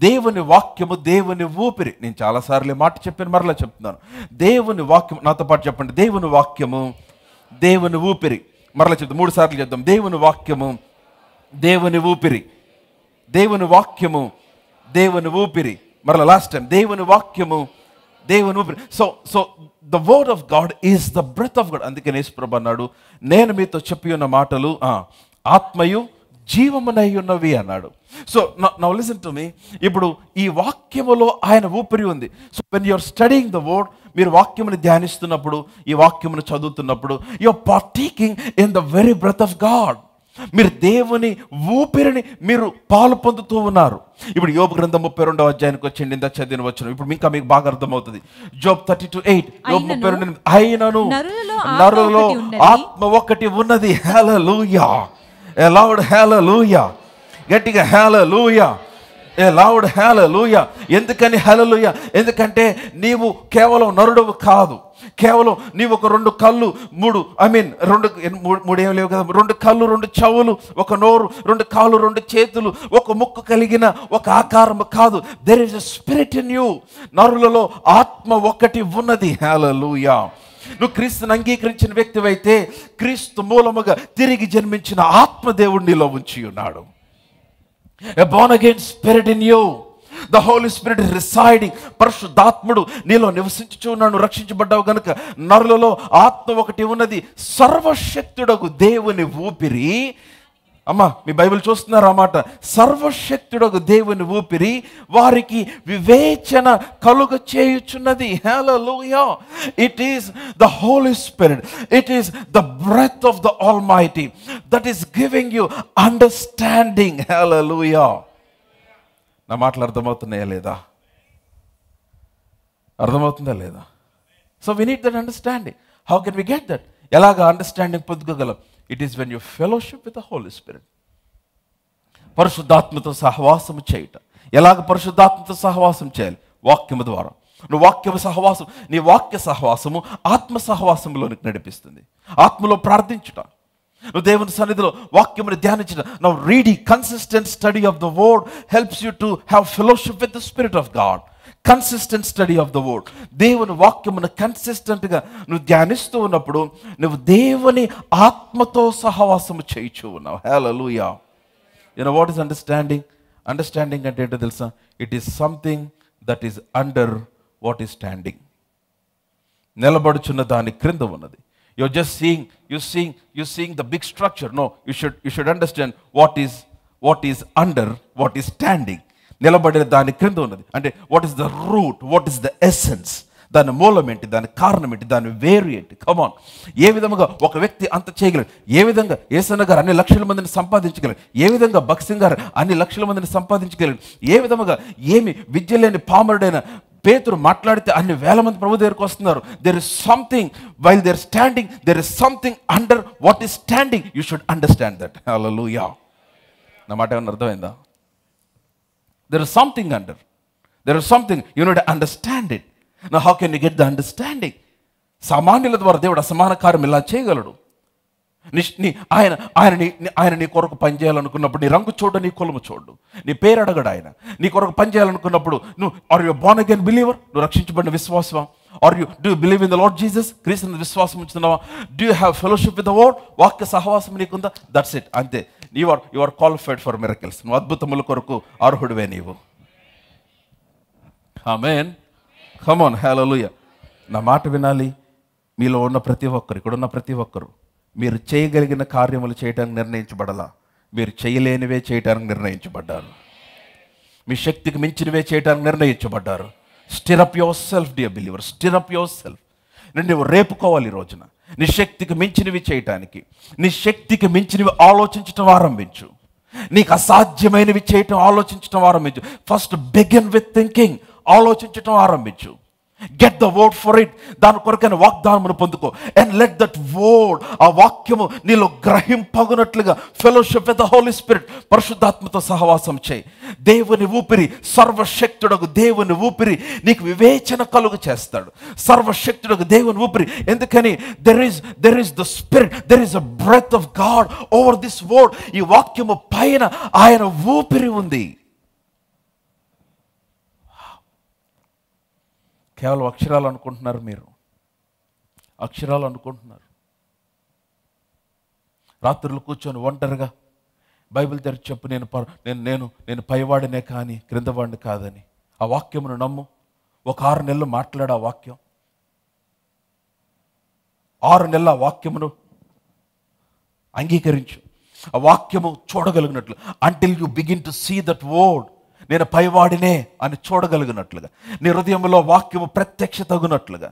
దేవుని వాక్యము దేవుని ఊపిరి. నేను చాలాసార్లు మాట చెప్పాను, మరలా చెప్తున్నాను. దేవుని వాక్యం, నాతో పాటు చెప్పండి. దేవుని వాక్యము దేవుని ఊపిరి. మరలా చెప్తాం, 3 సార్లు చెప్తాం. దేవుని వాక్యము దేవుని ఊపిరి. దేవుని వాక్యము దేవుని ఊపిరి. మరలా లాస్ట్ టైం. దేవుని వాక్యము దేవుని ఊపిరి. So the word of God is the breath of God. అందుకే యేసుప్రభువు అన్నాడు, నేను మీతో చెప్పి ఉన్న మాటలు ఆత్మయు జీవమునై ఉన్నవి అన్నాడు. So now listen to me. ఇప్పుడు ఈ వాక్యములో ఆయన ఊపిరి ఉంది. So when you're studying the word, మీరు వాక్యముని ధ్యానిస్తున్నప్పుడు, ఈ వాక్యమును చదువుతున్నప్పుడు, you are partaking in the very breath of God. మీరు దేవుని ఊపిరిని మీరు పాలు పొందుతూ ఉన్నారు. ఇప్పుడు యోబు గ్రంథం 32వ అధ్యాయానికి వచ్చేయండి. ఇంత చదివిన వచ్చిన ఇప్పుడు ఇంకా మీకు బాగా అర్థమవుతుంది. జోబ్ 32:8. యోబు 32:8. అయినను నరులలో ఆత్మ ఒకటి ఉన్నది. హల్లెలూయా. A loud hallelujah. గట్టిగా hallelujah. A loud hallelujah. ఎందుకని hallelujah? ఎందుకంటే నీవు కేవలం నరుడవు కాదు. కేవలం నీవు ఒక 2 కళ్ళు 3 ఏం లేవు కదా, 2 కళ్ళు 2 చెవులు, ఒక నోరు, 2 కాళ్ళు 2 చేతులు, ఒక ముక్కు కలిగిన ఒక ఆకారము కాదు. There is a spirit in you. నరులలో ఆత్మ ఒకటి ఉన్నది. hallelujah. నువ్వు క్రీస్తుని అంగీకరించిన వ్యక్తివైతే క్రీస్తు మూలముగా తిరిగి జన్మించిన ఆత్మదేవుడు నీలో ఉంచి ఉన్నాడు. A born again spirit in you. The Holy Spirit is residing. పరిశుద్ధాత్ముడు నీలో నివసించుచు ఉన్నాడు. రక్షించబడ్డావు గనుక నరులలో ఆత్మ ఒకటి ఉన్నది. సర్వశక్తుడగు దేవుని ఊపిరి అమ్మా మీ బైబిల్ చూస్తున్నారు ఆ మాట, సర్వశక్తుడొక దేవుని ఊపిరి వారికి వివేచన కలుగ చేయుచున్నది. హల్లెలూయా. It is the Holy Spirit, it is the breath of the Almighty that is giving you understanding. హల్లెలూయా. నా మాటలు అర్థమవుతున్నాయా లేదా? అర్థమవుతుందా లేదా? So we need that understanding. How can we get that? ఎలాగ అండర్స్టాండింగ్ పొందుకోగలం? It is when you fellowship with the Holy Spirit. పరిశుద్ధాత్మతో సహవాసము చేయటం. ఎలాగ పరిశుద్ధాత్మతో సహవాసం చేయాలి? వాక్యము ద్వారా. నువ్వు వాక్యము సహవాసం, నీ వాక్య సహవాసము ఆత్మ సహవాసంలోనికి నడిపిస్తుంది. ఆత్మలో ప్రార్థించుట, నువ్వు దేవుని సన్నిధిలో వాక్యమును ధ్యానించుట. Now reading, consistent study of the word helps you to have fellowship with the Spirit of God. Consistent study of the word, దేవుని వాక్యమును కన్సిస్టెంట్గా నువ్వు ధ్యానిస్తూ ఉన్నప్పుడు నువ్వు దేవుని ఆత్మతో సహవాసము చేయించు ఉన్నావు. హల్లెలూయా. You know what is understanding? Understanding అంటే ఏంటో తెలుసా? It is something that is under what is standing. నిలబడుచున్న దాని క్రింద ఉన్నది. You're just seeing the big structure. No, you should understand what is under what is standing. నిలబడిన దాని క్రింద ఉన్నది అంటే what is the route, what is the essence, దాని మూలం ఏంటి, దాని కారణం ఏంటి, దాని వేరు ఏంటి. కమాన్. ఏ విధముగా ఒక వ్యక్తి అంత చేయగలరు? ఏ విధంగా యేసన్న గారు అన్ని లక్షల మందిని సంపాదించగలరు? ఏ విధంగా భక్సింగ్ గారు అన్ని లక్షల మందిని సంపాదించగలరు? ఏ విధముగా ఏమి విద్య లేని పామరుడైన పేతురు మాట్లాడితే అన్ని వేల మంది ప్రభు దగ్గరికి వస్తున్నారు? There is something while there standing, there is something under what is standing. You should understand that. హల్లెలూయా. నా మాట ఏమన్నా అర్థమైందా? There is something under. There is something. You need to understand it. Now how can you get the understanding? సామాన్యుల ద్వారా దేవుడు అసమాన కార్యం ఇలా చేయగలడు. ఆయన నీ కొరకు పని చేయాలనుకున్నప్పుడు నీ రంగు చూడు, నీ కులము చూడు, నీ పేరు అడగడు. ఆయన నీ కొరకు పని చేయాలనుకున్నప్పుడు నువ్వు are you born again believer, నువ్వు రక్షించబడిన విశ్వాసమా? Are you do you believe in the Lord Jesus క్రీస్తు విశ్వాసం ఉంచుతున్నావా? Do you have fellowship with the word, వాక్య సహవాసం నీకుందా? That's it. అంతే. You are qualified for miracles. నువ్వు అద్భుతముల కొరకు అర్హుడివే నీవు. ఆమేన్. Come on. హల్లెలూయా. నా మాట వినాలి. మీలో ఉన్న ప్రతి ఒక్కరు, ఇక్కడ ఉన్న ప్రతి ఒక్కరు మీరు చేయగలిగిన కార్యములు చేయడానికి నిర్ణయించబడాలా, మీరు చేయలేనివే చేయడానికి నిర్ణయించబడ్డారు. మీ శక్తికి మించినవే చేయడానికి నిర్ణయించబడ్డారు. Stir up yourself dear believer, stir up yourself. నువ్వు రేపుకోవాలి ఈ రోజున నీ శక్తికి మించినవి చేయటానికి. నీ శక్తికి మించినవి ఆలోచించటం ఆరంభించు. నీకు అసాధ్యమైనవి చేయటం ఆలోచించటం ఆరంభించు. First begin with thinking. ఆలోచించటం ఆరంభించు. Get the word for it. దాని కొరకైన వాగ్దానమును పొందుకో. అండ్ లెట్ దట్ వర్డ్, ఆ వాక్యము నీలో గ్రహింపగునట్లుగా fellowship with the Holy Spirit, పరిశుద్ధాత్మతో సహవాసం చేయి. దేవుని ఊపిరి, సర్వశక్తుడకు దేవుని ఊపిరి నీకు వివేచన కలుగు చేస్తాడు. సర్వశక్తుడకు దేవుని ఊపిరి. ఎందుకని? There is the spirit, there is a breath of God over this word. ఈ వాక్యము పైన ఆయన ఊపిరి ఉంది. కేవలం అక్షరాలు అనుకుంటున్నారు మీరు, అక్షరాలు అనుకుంటున్నారు. రాత్రులు కూర్చొని ఒంటరిగా బైబిల్ తెరిచి చెప్పు, నేను పైవాడినే కానీ క్రిందవాడిని కాదని. ఆ వాక్యమును నమ్ము. ఒక 6 నెలలు మాట్లాడు ఆ వాక్యం. 6 నెలల ఆ వాక్యమును అంగీకరించు. ఆ వాక్యము చూడగలిగినట్లు. Until you begin to see that word, నేను పైవాడినే అని చూడగలిగినట్లుగా, నీ హృదయంలో వాక్యము ప్రత్యక్ష తగునట్లుగా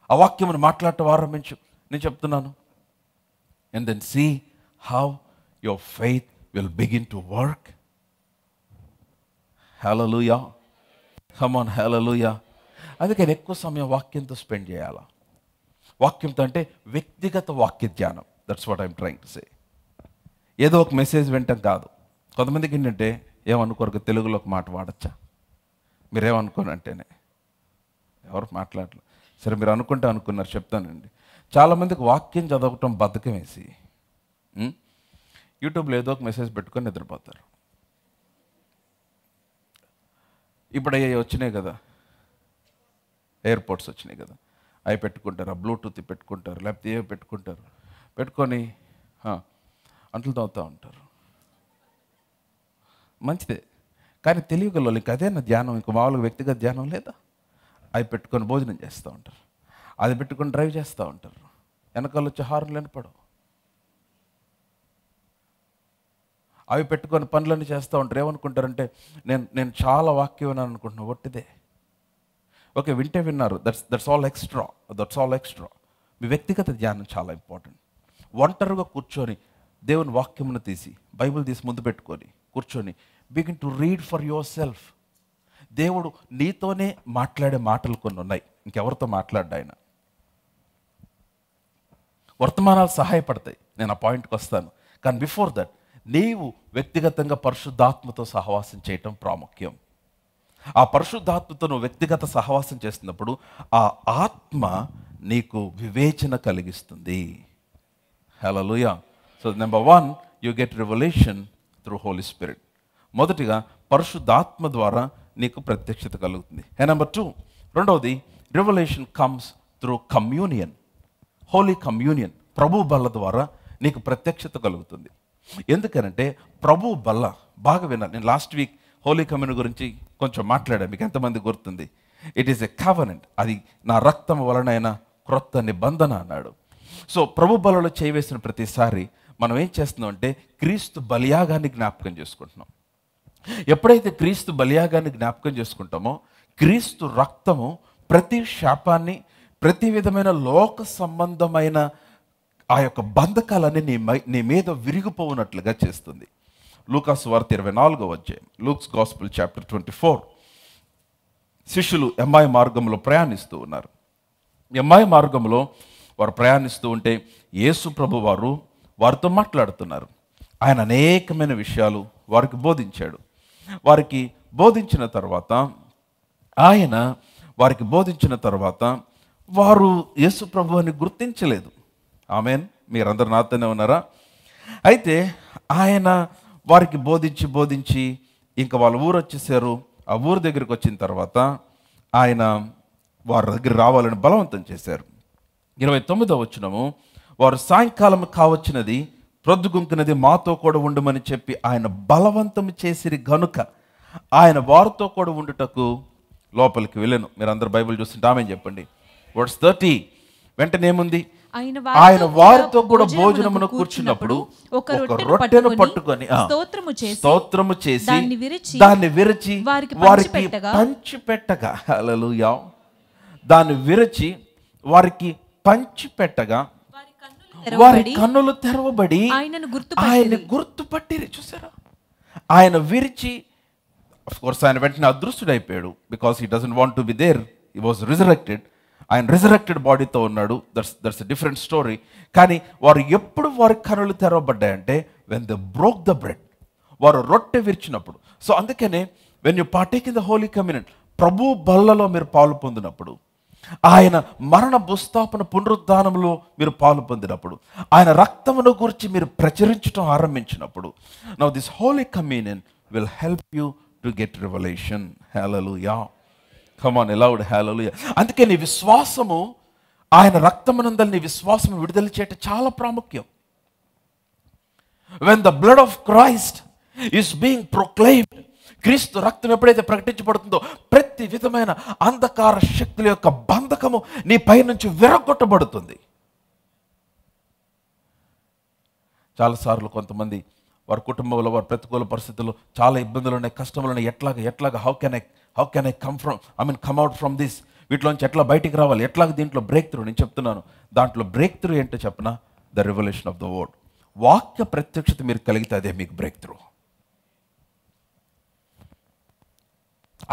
ఆ వాక్యమును మాట్లాడటం ఆరంభించు. నేను చెప్తున్నాను. And then see how your faith will begin to work. హల్లెలూయా. Come on. హల్లెలూయా. అందుకని ఎక్కువ సమయం వాక్యంతో స్పెండ్ చేయాలా. వాక్యంతో అంటే వ్యక్తిగత వాక్య ధ్యానం. That's what I'm trying to say. ఏదో ఒక మెసేజ్ వింటాం కాదు. కొంతమందికి ఏంటంటే ఏమనుకోరు, తెలుగులో ఒక మాట వాడచ్చా, మీరేమనుకోరు అంటేనే ఎవరు మాట్లాడలేదు. సరే మీరు అనుకుంటే అనుకున్నారు, చెప్తానండి. చాలామందికి వాక్యం చదవటం బద్ధకం వేసి యూట్యూబ్లో ఏదో ఒక మెసేజ్ పెట్టుకొని నిద్రపోతారు. ఇప్పుడు అవి వచ్చినాయి కదా, ఎయిర్పోర్ట్స్ వచ్చినాయి కదా, అవి పెట్టుకుంటారు, ఆ బ్లూటూత్ పెట్టుకుంటారు, లేకపోతే ఏవో పెట్టుకుంటారు. పెట్టుకొని అంట్లు తవ్వుతూ ఉంటారు. మంచిదే, కానీ తెలియగల ఇంక అదే నా ధ్యానం. ఇంక మామూలుగా వ్యక్తిగత ధ్యానం లేదా? అవి పెట్టుకొని భోజనం చేస్తూ ఉంటారు, అది పెట్టుకొని డ్రైవ్ చేస్తూ ఉంటారు. వెనకాల వచ్చి హార్న్లు వినపడవు. అవి పెట్టుకొని పనులన్నీ చేస్తూ ఉంటారు. ఏమనుకుంటారంటే నేను చాలా వాక్యం విన్నాను అనుకుంటున్నాను. ఒట్టిదే. ఓకే, వింటే విన్నారు, దట్స్ ఆల్ ఎక్స్ట్రా. మీ వ్యక్తిగత ధ్యానం చాలా ఇంపార్టెంట్. ఒంటరిగా కూర్చొని దేవుని వాక్యమును తీసి, బైబిల్ తీసి ముందు పెట్టుకొని కూర్చొని begin to read for your self. దేవుడు నీతోనే మాట్లాడే మాటలు కొన్ని ఉన్నాయి, ఇంకెవరితో మాట్లాడ్డా ఆయన. వర్తమానాలు సహాయపడతాయి, నేను ఆ పాయింట్కి వస్తాను. కానీ బిఫోర్ దట్ నీవు వ్యక్తిగతంగా పరిశుద్ధాత్మతో సహవాసం చేయటం ప్రాముఖ్యం. ఆ పరిశుద్ధాత్మతో నువ్వు వ్యక్తిగత సహవాసం చేస్తున్నప్పుడు ఆ ఆత్మ నీకు వివేచన కలిగిస్తుంది. హల్లెలూయా. So number 1, you get revelation through Holy Spirit. మొదటిగా పరిశుద్ధాత్మ ద్వారా నీకు ప్రత్యక్షత కలుగుతుంది. నెంబర్ 2, రెండవది, revelation comes through communion. Holy communion, ప్రభు బల్ల ద్వారా నీకు ప్రత్యక్షత కలుగుతుంది. ఎందుకనంటే ప్రభు బల్ల బాగా విన్నాను. నేను లాస్ట్ వీక్ హోలీ కమ్యూనియన్ గురించి కొంచెం మాట్లాడాను. మీకు ఎంతమంది గుర్తుంది? It is a covenant. అది నా రక్తం వలనైన క్రొత్త నిబంధన అన్నాడు. సో ప్రభు బలలో చేయవేసిన ప్రతిసారి మనం ఏం చేస్తున్నాం అంటే క్రీస్తు బలియాగాన్ని జ్ఞాపకం చేసుకుంటున్నాం. ఎప్పుడైతే క్రీస్తు బలియాగాన్ని జ్ఞాపకం చేసుకుంటామో క్రీస్తు రక్తము ప్రతి శాపాన్ని, ప్రతి విధమైన లోక సంబంధమైన ఆ యొక్క బంధకాలన్నీ నీ మీద విరిగిపోవునట్లుగా చేస్తుంది. లూకాసు వార్త 24వ అధ్యాయం, లూక్స్ గాస్పెల్ చాప్టర్ 24. శిష్యులు ఎమ్మాయి మార్గంలో ప్రయాణిస్తూ ఉన్నారు. ఎమ్మాయి మార్గంలో వారు ప్రయాణిస్తూ ఉంటే యేసు ప్రభు వారు వారితో మాట్లాడుతున్నారు. ఆయన అనేకమైన విషయాలు వారికి బోధించాడు. వారికి బోధించిన తర్వాత వారు యేసు ప్రభువుని గుర్తించలేదు. ఆమేన్. మీరందరూ నాతోనే ఉన్నారా? అయితే ఆయన వారికి బోధించి ఇంకా వాళ్ళ ఊరు వచ్చేసారు. ఆ ఊరు దగ్గరికి వచ్చిన తర్వాత ఆయన వారి దగ్గర రావాలని బలవంతం చేశారు. 29వ వచనము, వారు సాయంకాలం కావచ్చినది, ప్రొద్దుగుంకున్నది, మాతో కూడా ఉండమని చెప్పి ఆయన బలవంతం చేసిరి గనుక ఆయన వారితో కూడా ఉండుటకు లోపలికి వెళ్ళాను. మీరు అందరు బైబిల్ చూస్తుంటే ఆమెన్ చెప్పండి. వర్స్ 30 వెంటనే ఏముంది? ఆయన వారితో కూడా భోజనమును కూర్చున్నప్పుడు ఒక రొట్టెను పట్టుకొని స్తోత్రము చేసి దాన్ని విరిచి వారికి పంచిపెట్టగా, హల్లెలూయా, దాన్ని విరిచి వారికి పంచిపెట్టగా వారి కన్నులు తెరవబడి ఆయన గుర్తుపట్టిరి. చూసారా? ఆయన విరిచి, ఆఫ్ కోర్స్ ఆయన వెంటనే అదృష్టుడైపోయాడు. Because he doesn't want to be there, he was resurrected. ఆయన రిజరెక్టెడ్ బాడీతో ఉన్నాడు. That's a different story. కానీ వారు ఎప్పుడు వారి కన్నులు తెరవబడ్డాయంటే when they broke the bread, వారు రొట్టె విరిచినప్పుడు. సో అందుకనే when you partake in the holy communion, ప్రభు బల్లలో మీరు పాలు పొందినప్పుడు, ఆయన మరణ భూస్థాపన పునరుద్ధానంలో మీరు పాలు పొందినప్పుడు, ఆయన రక్తమును గురించి మీరు ప్రచురించడం ఆరంభించినప్పుడు, now this holy communion will help you to get revelation. హల్లెలూయా. కమ్ ఆన్, లౌడ్ హల్లెలూయా. అందుకే నీ విశ్వాసము, ఆయన రక్తమునందలి నీ విశ్వాసము విడుదల చేయటం చాలా ప్రాముఖ్యం. When the blood of Christ is being proclaimed, క్రీస్తు రక్తం ఎప్పుడైతే ప్రకటించబడుతుందో ప్రతి విధమైన అంధకార శక్తుల యొక్క బంధకము నీ పై నుంచి విరగొట్టబడుతుంది. చాలాసార్లు కొంతమంది వారి కుటుంబంలో వారి ప్రతికూల పరిస్థితుల్లో చాలా ఇబ్బందులు ఉన్నాయి, కష్టములు ఉన్నాయి. ఎట్లాగా how can I come out from this, వీటిలోంచి ఎట్లా బయటికి రావాలి, ఎట్లాగ దీంట్లో బ్రేక్ త్రూ. నేను చెప్తున్నాను, దాంట్లో బ్రేక్ త్రూ ఏంటో చెప్పనా? The revelation of the word. వాక్య ప్రత్యక్షత మీరు కలిగితే అదే మీకు బ్రేక్ త్రూ,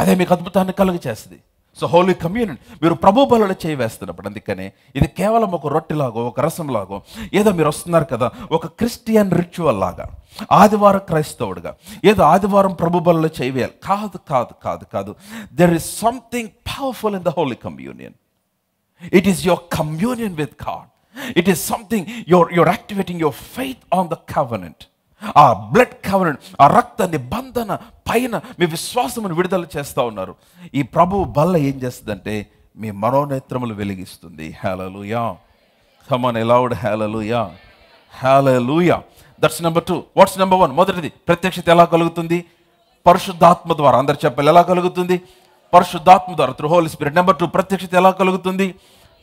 అదే మీకు అద్భుతాన్ని కలుగ చేస్తుంది. సో హోలీ కమ్యూనియన్ మీరు ప్రభు బలలో చేయవేస్తున్నప్పుడు, అందుకనే ఇది కేవలం ఒక రొట్టెలాగో ఒక రసంలాగో ఏదో మీరు వస్తున్నారు కదా ఒక క్రిస్టియన్ రిచువల్ లాగా, ఆదివారం క్రైస్తవుడిగా ఏదో ఆదివారం ప్రభు బలలో చేయవేయాలి, కాదు. There is something powerful in the holy communion. It is your communion with God. It is something your activating your faith on the covenant. ఆ బ్లడ్ కవెనెంట్, ఆ రక్త నిబంధన పైన మీ విశ్వాసమును విడుదల చేస్తూ ఉన్నారు. ఈ ప్రభువు బల్ల ఏం చేస్తుందంటే మీ మనోనేత్రములు వెలిగిస్తుంది. హల్లెలూయా. కమ్ ఆన్ లౌడ్ హల్లెలూయా. హల్లెలూయా. That's number 2. What's number 1? మొదటిది, ప్రత్యక్షత ఎలా కలుగుతుంది? పరిశుద్ధాత్మ ద్వారా. అందరు చెప్పాలి, ఎలా కలుగుతుంది? పరిశుద్ధాత్మ ద్వారా, త్రూ హోలీ స్పిరిట్. నెంబర్ 2, ప్రత్యక్షత ఎలా కలుగుతుంది?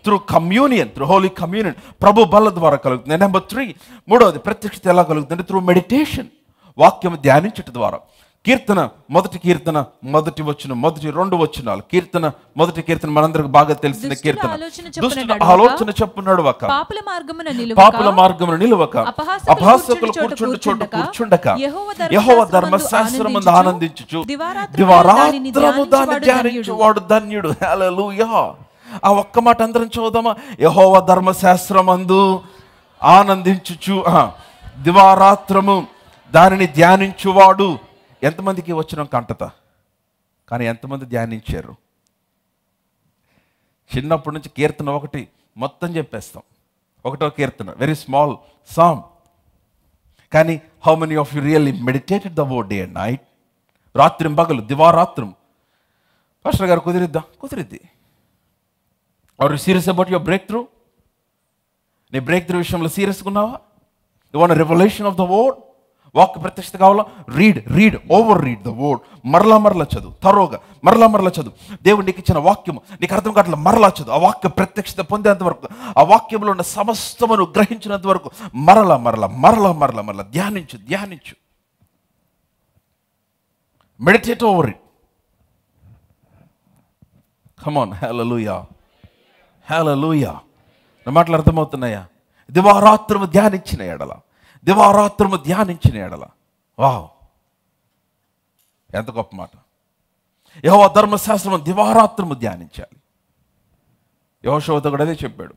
Through communion, through holy communion, ప్రభు బల్ల ద్వారా కలుగుతుంది. నెంబర్ 3, మూడవది, ప్రత్యక్షత ఎలా కలుగుతుంది? త్రూ మెడిటేషన్, వాక్యం ధ్యానించుట ద్వారా. కీర్తన మొదటి కీర్తన మొదటి వచనం, మొదటి 2 వచనాలు. కీర్తన మొదటి కీర్తన మనందరికి బాగా తెలిసిన కీర్తన. దుష్టుల ఆలోచన చొప్పున నడవక, పాపుల మార్గమున నిలువక, అపహాసకులు కూర్చుండు చోట కూర్చుండక, యెహోవా ధర్మశాస్త్రమందు ఆనందించుచు దివారాత్రము దాన్ని ధ్యానించువాడు ధన్యుడు. హల్లెలూయా. ఆ ఒక్క మాట అందరం చూద్దామా? యెహోవా ధర్మశాస్త్రమందు ఆనందించుచు దివారాత్రము దానిని ధ్యానించువాడు. ఎంతమందికి వచ్చిన కంటత, కానీ ఎంతమంది ధ్యానించారు? చిన్నప్పటి నుంచి కీర్తన ఒకటి మొత్తం చెప్పేస్తాం. 1వ కీర్తన వెరీ స్మాల్ సామ్, కానీ how many of you really meditated the word day and night? రాత్రి పగలు దివారాత్రం. పాస్టర్ గారు కుదిరిద్ది. Are you serious about your breakthrough? నీ బ్రేక్ త్రూ విషయంలో సీరియస్గా ఉన్నావా? You want revelation of the word? వాక్య ప్రత్యక్షత కావాలా? Read over read the word. మరలా చదువు, తరోగా మరలా చదువు. దేవుడు నీకు ఇచ్చిన వాక్యము నీకు అర్థం కావట్లేదు, మరలా చదువు. ఆ వాక్య ప్రత్యక్షత పొందేంత వరకు, ఆ వాక్యంలో ఉన్న సమస్తమును గ్రహించినంత వరకు మరలా ధ్యానించు. Meditate over it. Come on. హల్లెలూయా. నా మాటలు అర్థమవుతున్నాయా? దివారాత్రము ధ్యానించిన ఎడల. వావ్, ఎంత గొప్ప మాట. యెహోవా ధర్మశాస్త్రం దివారాత్రము ధ్యానించాలి. యెహోషువతో కూడా అదే చెప్పాడు.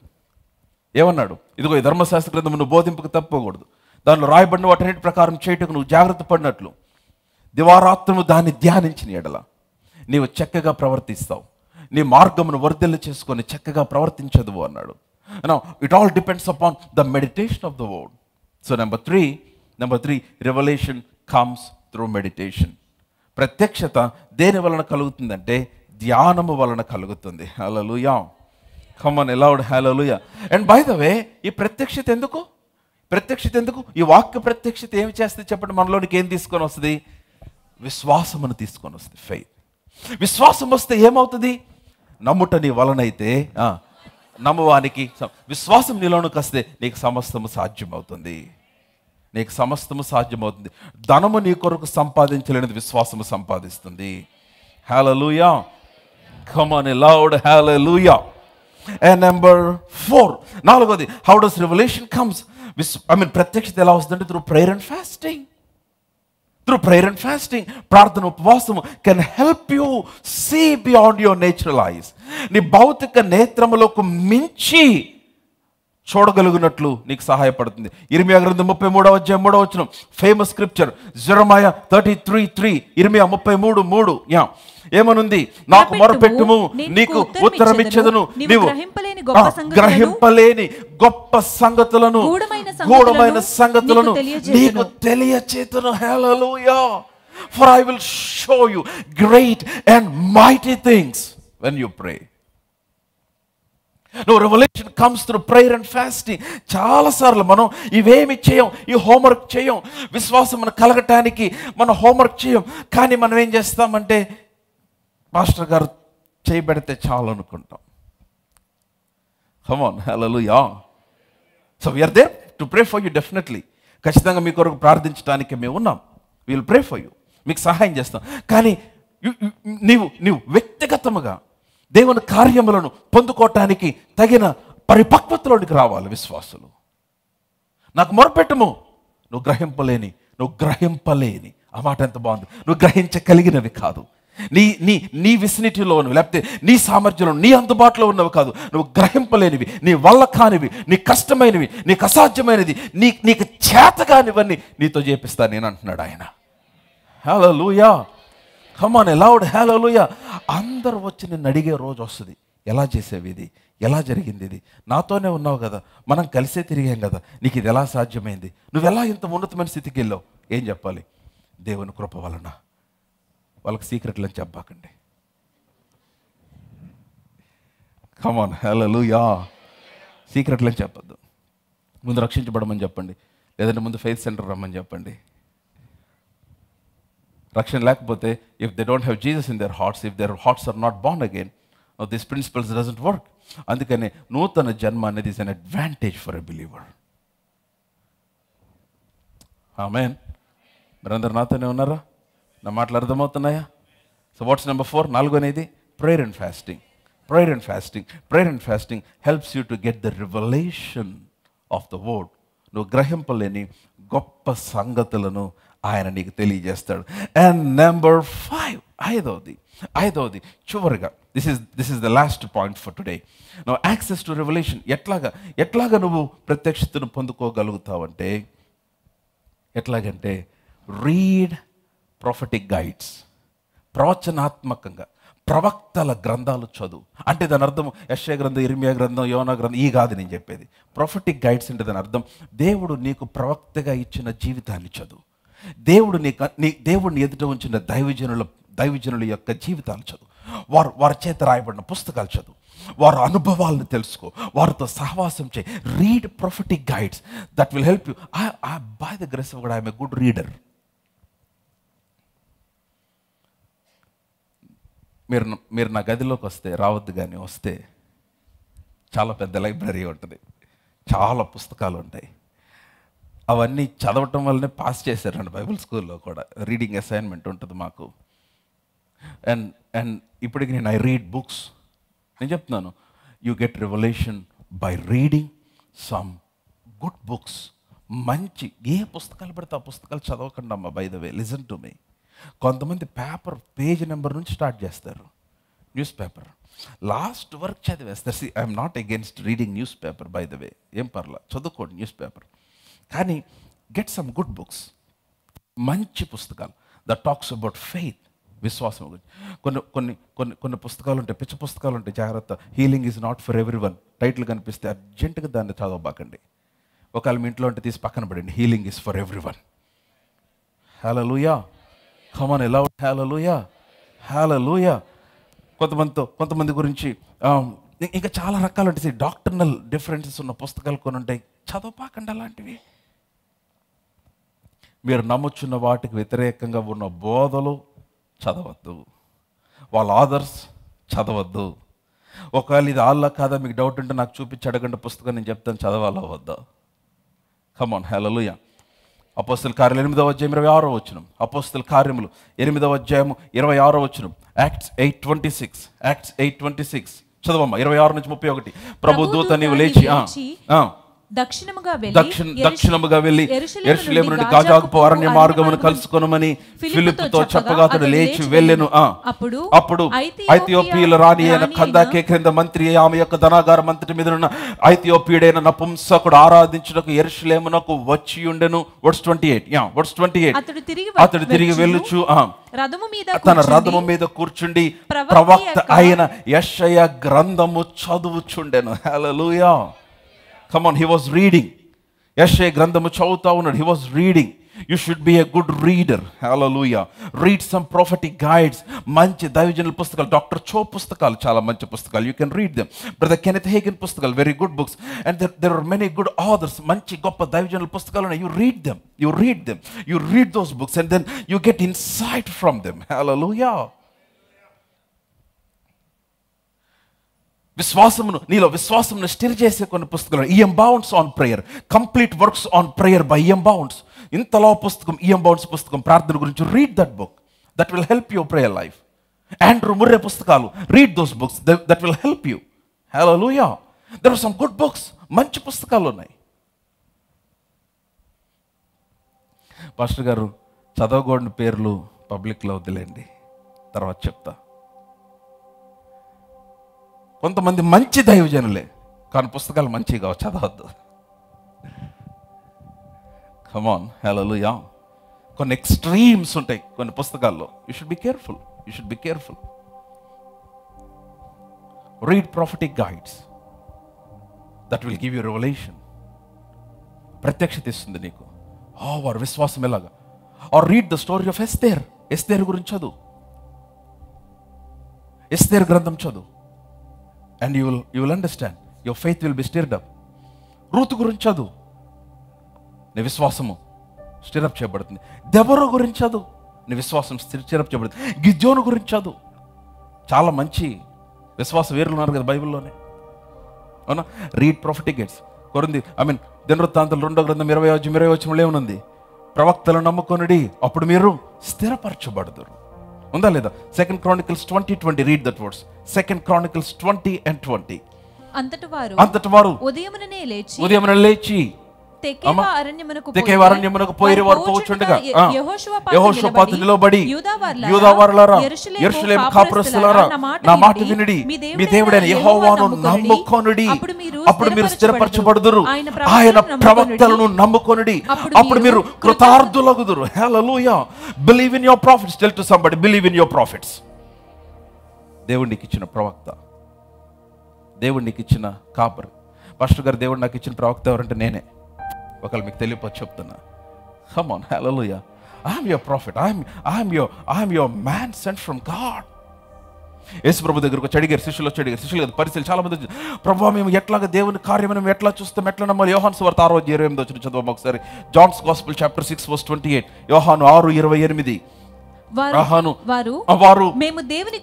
ఏమన్నాడు? ఇదిగో ఈ ధర్మశాస్త్ర గ్రంథము నువ్వు బోధింపుకు తప్పకూడదు, దానిలో రాయబడిన వాటన్నిటి ప్రకారం చేయటకు నువ్వు జాగ్రత్త పడినట్లు దివారాత్రము దాన్ని ధ్యానించిన ఎడల నీవు చక్కగా ప్రవర్తిస్తావు, నీ మార్గమును వర్ధిల్ల చేసుకొని చక్కగా ప్రవర్తించదు అన్నాడు. Now, it all depends upon the meditation of the word. So number three, revelation comes through meditation. ప్రత్యక్షత దేని వలన కలుగుతుందంటే ధ్యానము వలన కలుగుతుంది. హల్లెలూయా. Come on, loud hallelujah. And by the way, ఈ ప్రత్యక్షత ఎందుకు? ఈ వాక్య ప్రత్యక్షత ఏమి చేస్తుంది చెప్పండి? మనలోనికి ఏం తీసుకొని వస్తుంది? విశ్వాసమును తీసుకొని వస్తుంది. ఫెయిత్. విశ్వాసం వస్తే ఏమవుతుంది? నమ్ముట నీ వలనైతే నమ్మువానికి, విశ్వాసం నీలోనికి వస్తే నీకు సమస్తము సాధ్యమవుతుంది. ధనము నీ కొరకు సంపాదించలేనిది విశ్వాసము సంపాదిస్తుంది. హల్లెలూయా. కమ్ ఆన్, లౌడ్ హల్లెలూయా. And number 4, 4వది, how does revelation comes? ప్రత్యక్షత ఎలా వస్తుందంటే through prayer and fasting. ప్రార్థన, ఉపవాసము can help you see beyond your natural eyes. నీ భౌతిక నేత్రములకు మించి చూడగలిగినట్లు నీకు సహాయపడుతుంది. ఇర్మియా గ్రంథం 33వ అధ్యాయం 3వ వచనం, ఫేమస్ స్క్రిప్చర్. జెరమయా 33:3, ఇర్మియా 33:3. ఏమనుంది? నాకు మొరపెట్టుము, నీకు ఉత్తరం ఇచ్చెదను, నీవు గ్రహింపలేని గొప్ప సంగతులను, గూఢమైన సంగతులను నీకు తెలియచేతును. హల్లెలూయా. For I will show you great and mighty things when you pray. No, revelation comes through prayer and fasting. చాలాసార్లు మనం ఇవేమి చేయం, ఈ హోంవర్క్ చేయం. విశ్వాసం మనం కలగటానికి మనం హోంవర్క్ చేయం. కానీ మనం ఏం చేస్తామంటే మాస్టర్ గారు చేయబెడితే చాలు అనుకుంటాం. Come on, hallelujah. So we are there to pray for you definitely. ఖచ్చితంగా మీ కొరకు ప్రార్థించడానికి మేము ఉన్నాం. We will pray for you. మీకు సహాయం చేస్తాం. కానీ నీవు వ్యక్తిగతముగా దేవుని కార్యములను పొందుకోవటానికి తగిన పరిపక్వతలోనికి రావాలి. విశ్వాసులు, నాకు మొరపెట్టుము, నువ్వు గ్రహింపలేని. ఆ మాట ఎంత బాగుంది. నువ్వు గ్రహించగలిగినవి కాదు, నీ విసినిటీలో ఉన్నవి, లేకపోతే నీ సామర్థ్యంలో, నీ అందుబాటులో ఉన్నవి కాదు. నువ్వు గ్రహింపలేనివి, నీ వల్ల కానివి, నీ కష్టమైనవి, నీకు అసాధ్యమైనది, నీకు చేతగానివన్నీ నీతో చేపిస్తాను నేను అంటున్నాడు ఆయన. హల్లెలూయా. కమ్ ఆన్, లౌడ్ హల్లెలూయా. అందరూ వచ్చి నిన్ను అడిగే రోజు వస్తుంది, ఎలా చేసేవి ఇది, ఎలా జరిగింది ఇది, నాతోనే ఉన్నావు కదా, మనం కలిసే తిరిగాం కదా, నీకు ఇది ఎలా సాధ్యమైంది, నువ్వు ఎలా ఇంత ఉన్నతమైన స్థితికి వెళ్ళావు? ఏం చెప్పాలి? దేవుని కృప వలన. వాళ్ళకి సీక్రెట్లని చెప్పాకండి. కమ్ ఆన్, హల్లెలూయా. సీక్రెట్లని చెప్పద్దు. ముందు రక్షించబడమని చెప్పండి, లేదంటే ముందు ఫెయిత్ సెంటర్ రమ్మని చెప్పండి. రక్షణ లేకపోతే, if they don't have Jesus in their hearts, if their hearts are not born again, this principles doesn't work. అందుకనే నూతన జన్మ అనేది is an advantage for a believer. ఆమేన్. మరి అందరు నాతోనే ఉన్నారా? నా మాటలు అర్థమవుతున్నాయా? So what's number 4? 4 అనేది prayer and fasting. Prayer and fasting. Prayer and fasting helps you to get the revelation of the word. నువ్వు గ్రహింపలేని గొప్ప సంగతులను ఆయన నీకు తెలియజేస్తాడు. అండ్ నెంబర్ 5, ఐదవది చివరిగా, this is the last point for today. Now access to revolution. ఎట్లాగా నువ్వు ప్రత్యక్షతను పొందుకోగలుగుతావంటే, ఎట్లాగంటే రీడ్ ప్రొఫెటిక్ గైడ్స్. ప్రవచనాత్మకంగా ప్రవక్తల గ్రంథాలు చదువు. అంటే దాని అర్థం యెషయా గ్రంథం, ఇర్మియా గ్రంథం, యోనా గ్రంథం ఈ కాదు నేను చెప్పేది. ప్రొఫెటిక్ గైడ్స్ అంటే దాని అర్థం దేవుడు నీకు ప్రవక్తగా ఇచ్చిన జీవితాన్ని చదువు. దేవుడిని ఎదుట ఉంచిన దైవజనుల యొక్క జీవితాలు చదువు. వారి చేత రాయబడిన పుస్తకాలు చదువు. వారి అనుభవాలను తెలుసుకో. వారితో సహవాసం చేయి. Read prophetic guides. That will help you. By the grace of God I'm a good reader. మీరు నా గదిలోకి వస్తే, రావద్దు కానీ వస్తే, చాలా పెద్ద లైబ్రరీ ఉంటుంది, చాలా పుస్తకాలు ఉంటాయి. అవన్నీ చదవటం వల్లనే పాస్ చేశారండి బైబిల్ స్కూల్లో కూడా. రీడింగ్ అసైన్మెంట్ ఉంటుంది మాకు. అండ్ ఇప్పటికి నేను ఐ రీడ్ బుక్స్. నేను చెప్తున్నాను, you get revelation by reading some good books. మంచి ఏ పుస్తకాలు పడితే ఆ పుస్తకాలు చదవకండి అమ్మ. By the way, listen to me. కొంతమంది పేపర్ పేజ్ నెంబర్ నుంచి స్టార్ట్ చేస్తారు. న్యూస్ పేపర్ లాస్ట్ వర్క్ చదివేస్తారు. See, I'm not against reading newspaper, by the way, ఏం పర్లా, చదువుకోండి న్యూస్ పేపర్. కానీ గెట్ సమ్ గుడ్ బుక్స్, మంచి పుస్తకాలు దట్ టాక్స్ అబౌట్ ఫెయిత్, విశ్వాసం గురించి. కొన్ని పుస్తకాలు ఉంటాయి, పిచ్చి పుస్తకాలు ఉంటాయి, జాగ్రత్త. Healing is not for every one. Title కనిపిస్తే అర్జెంటుగా దాన్ని చదవబాకండి. ఒకవేళ మీ ఇంట్లో ఉంటే తీసి పక్కన పడండి. Healing is for every one. Hallelujah. Come on, ఎలా హల్లెలూయా, హల్లెలూయా. కొంతమంది గురించి ఇంకా చాలా రకాలు ఉంటాయి. డాక్టర్నల్ డిఫరెన్సెస్ ఉన్న పుస్తకాలు కొన్ని ఉంటాయి, చదవపాకండి అలాంటివి. మీరు నమ్ముచున్న వాటికి వ్యతిరేకంగా ఉన్న బోధలు చదవద్దు. వాళ్ళ ఆదర్స్ చదవద్దు. ఒకవేళ ఇది ఆల్లా కాదా మీకు డౌట్ ఉంటే నాకు చూపించి అడగండి పుస్తకం, నేను చెప్తాను చదవాలా వద్దా. కమ్ ఆన్, హల్లెలూయా. అపోస్తల కార్యాలు 8వ అధ్యాయం 26వ వచనం. అపోస్తల కార్యములు 8వ అధ్యాయం 26వ వచనం. యాక్ట్స్ 8:26. యాక్ట్స్ 8:26 చదవమ్మా. 26 నుంచి 31. ప్రభు దూత నీవు లేచి దక్షిణముగా వెళ్ళి యెరూషలేము నుండి గాజాకు అరణ్య మార్గమును కలుసుకొనమని ఫిలిప్పుతో చెప్పగా అతడు లేచి వెళ్ళెను. అప్పుడు ఐథియోపియల రాణి అయిన కందాకే క్రింద మంత్రి, ఆమె యొక్క ధనాగారం అంతటి మీద ఉన్న ఐథియోపియుడైన నపుంసకుడు ఆరాధించుటకు యెరూషలేమునకు వచ్చి ఉండెను. వర్స్ 28. అతడు తిరిగి వెళ్ళుచు తన రథము మీద కూర్చుండి ప్రవక్త అయిన యెషయా గ్రంథము చదువుచుండెను. హల్లెలూయా. Come on, he was reading. యెషయా గ్రంథము చదువుతా ఉన్నాడు. He was reading. You should be a good reader. Hallelujah. Read some prophetic guides. మంచి దైవజనుల పుస్తకాలు, డాక్టర్ చో పుస్తకాలు చాలా మంచి పుస్తకాలు. You can read them. Brother Kenneth Hagin పుస్తకాలు, very good books. And there are many good authors. మంచి గొప్ప దైవజనుల పుస్తకాలు ఉన్నాయి. You read them. You read those books and then you get insight from them. Hallelujah. నీలో విశ్వాసమును stir చేసే కొన్ని పుస్తకాలు. E.M. Bounds on prayer, complete works on prayer by E.M. Bounds. ఇంతలో పుస్తకం, E.M. Bounds పుస్తకం ప్రార్థన గురించి. Read that book, that will help your prayer life. Andrew Murray పుస్తకాలు, read those books, that will help you. హల్లెలూయా. There are some good books. మంచి పుస్తకాలు ఉన్నాయి. పాస్టర్ గారు చదవకూడని పేర్లు పబ్లిక్లో వదిలేండి, తర్వాత చెప్తా. కొంతమంది మంచి దైవజనులే కానీ పుస్తకాలు మంచిగా చదవద్దు. కమ్ ఆన్, హల్లెలూయా. కొన్ని ఎక్స్ట్రీమ్స్ ఉంటాయి కొన్ని పుస్తకాల్లో. You should be careful. Read prophetic guides, that will give you revolution. ప్రత్యక్షత ఇస్తుంది నీకు. వారి విశ్వాసం ఎలాగా. Or read the story of Esther గురించి చదువు. ఎస్తేర్ గ్రంథం చదువు. And you will understand. Your faith will be stirred up. Ruth గురించి చదువు, నీ విశ్వాసము స్టిరప్ చేయబడుతుంది. దెబోరా గురించి చదువు, నీ విశ్వాసం స్టిరప్ చేయబడుతుంది. గిద్యోను గురించి చదువు. చాలా మంచి విశ్వాస వీరులు ఉన్నారు కదా బైబిల్లోనే, అవునా. Read prophetic guides. దినవృత్తాంతాలు 2వ గ్రంథం 20వ అధ్యాయం 20వ వచనంలో ఏమనుంది? ప్రవక్తలను నమ్ముకొనుడి, అప్పుడు మీరు స్థిరపరచబడదురు. ఉందా లేదా? 2 Chronicles 20:20. Read that words. 2 Chronicles 20:20. అంతటి వారు ఉదయముననే లేచి తెకేవ అరణ్యమునకు పోయిరి వారు పోవచ్చుండగా యెహోషాపాతు నిలబడి, యూదావారులారా, యెరూషలేము కాపురస్తులారా, నా మాట వినుడి, మీ దేవుడైన యెహోవాను నమ్ముకొనుడి, అప్పుడు మీరు స్థిరపరచబడుదురు. ఆయన ప్రవక్తలను నమ్ముకొనుడి, అప్పుడు మీరు కృతార్థులగుదురు. హల్లెలూయా. Believe in your prophets. Tell to somebody, believe in your prophets. దేవుడు నీకు ఇచ్చిన ప్రవక్త, దేవుడు నీకు ఇచ్చిన కాపరి. పాస్టర్ గారు, దేవుడు నాకు ఇచ్చిన ప్రవక్త ఎవరంటే నేనే. ఒకవేళ మీకు తెలియపోతే చెప్తున్నా. కమ్ ఆన్, హల్లెలూయా. I'm your prophet. I'm your man sent from God. యేసు ప్రభు దగ్గరకు వచ్చి అడిగారు శిష్యులు, పరిస్థితులు చాలా మంది, ప్రభు మేము ఎట్లాగా దేవుని కార్యం మేము ఎట్లా చూస్తాం, ఎట్లా నమ్మాలి? యోహాను సువార్త 6:28 చదువు ఒకసారి. Johne's gospel chapter 6:28. యోహాను 6:28. వారు మేము దేవుని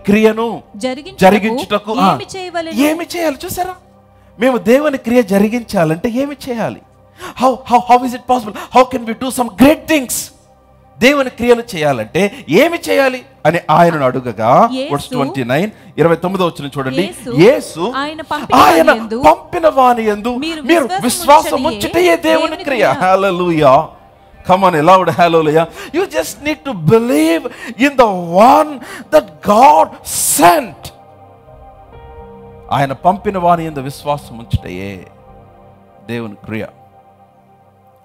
క్రియను జరిగించుటకు ఏమి చేయాలి? చూసారా? మేము దేవుని క్రియ జరిగించాలంటే ఏమి చేయాలి? How is it possible? How can we do some great things? దేవుని క్రియలు చేయాలంటే ఏమి చేయాలి అని ఆయనను అడుగగా, వర్స్ 29, 29వ వచనం చూడండి. యేసు ఆయన పంపిన వాని యందు మీరు విశ్వాసం ఉంచుటయే దేవుని క్రియ. హల్లెలూయా. Come on, loud hallelujah. You just need to believe in the one that God sent. ఆయన పంపిన వాని యందు విశ్వాసం ఉంచుటయే దేవుని క్రియ.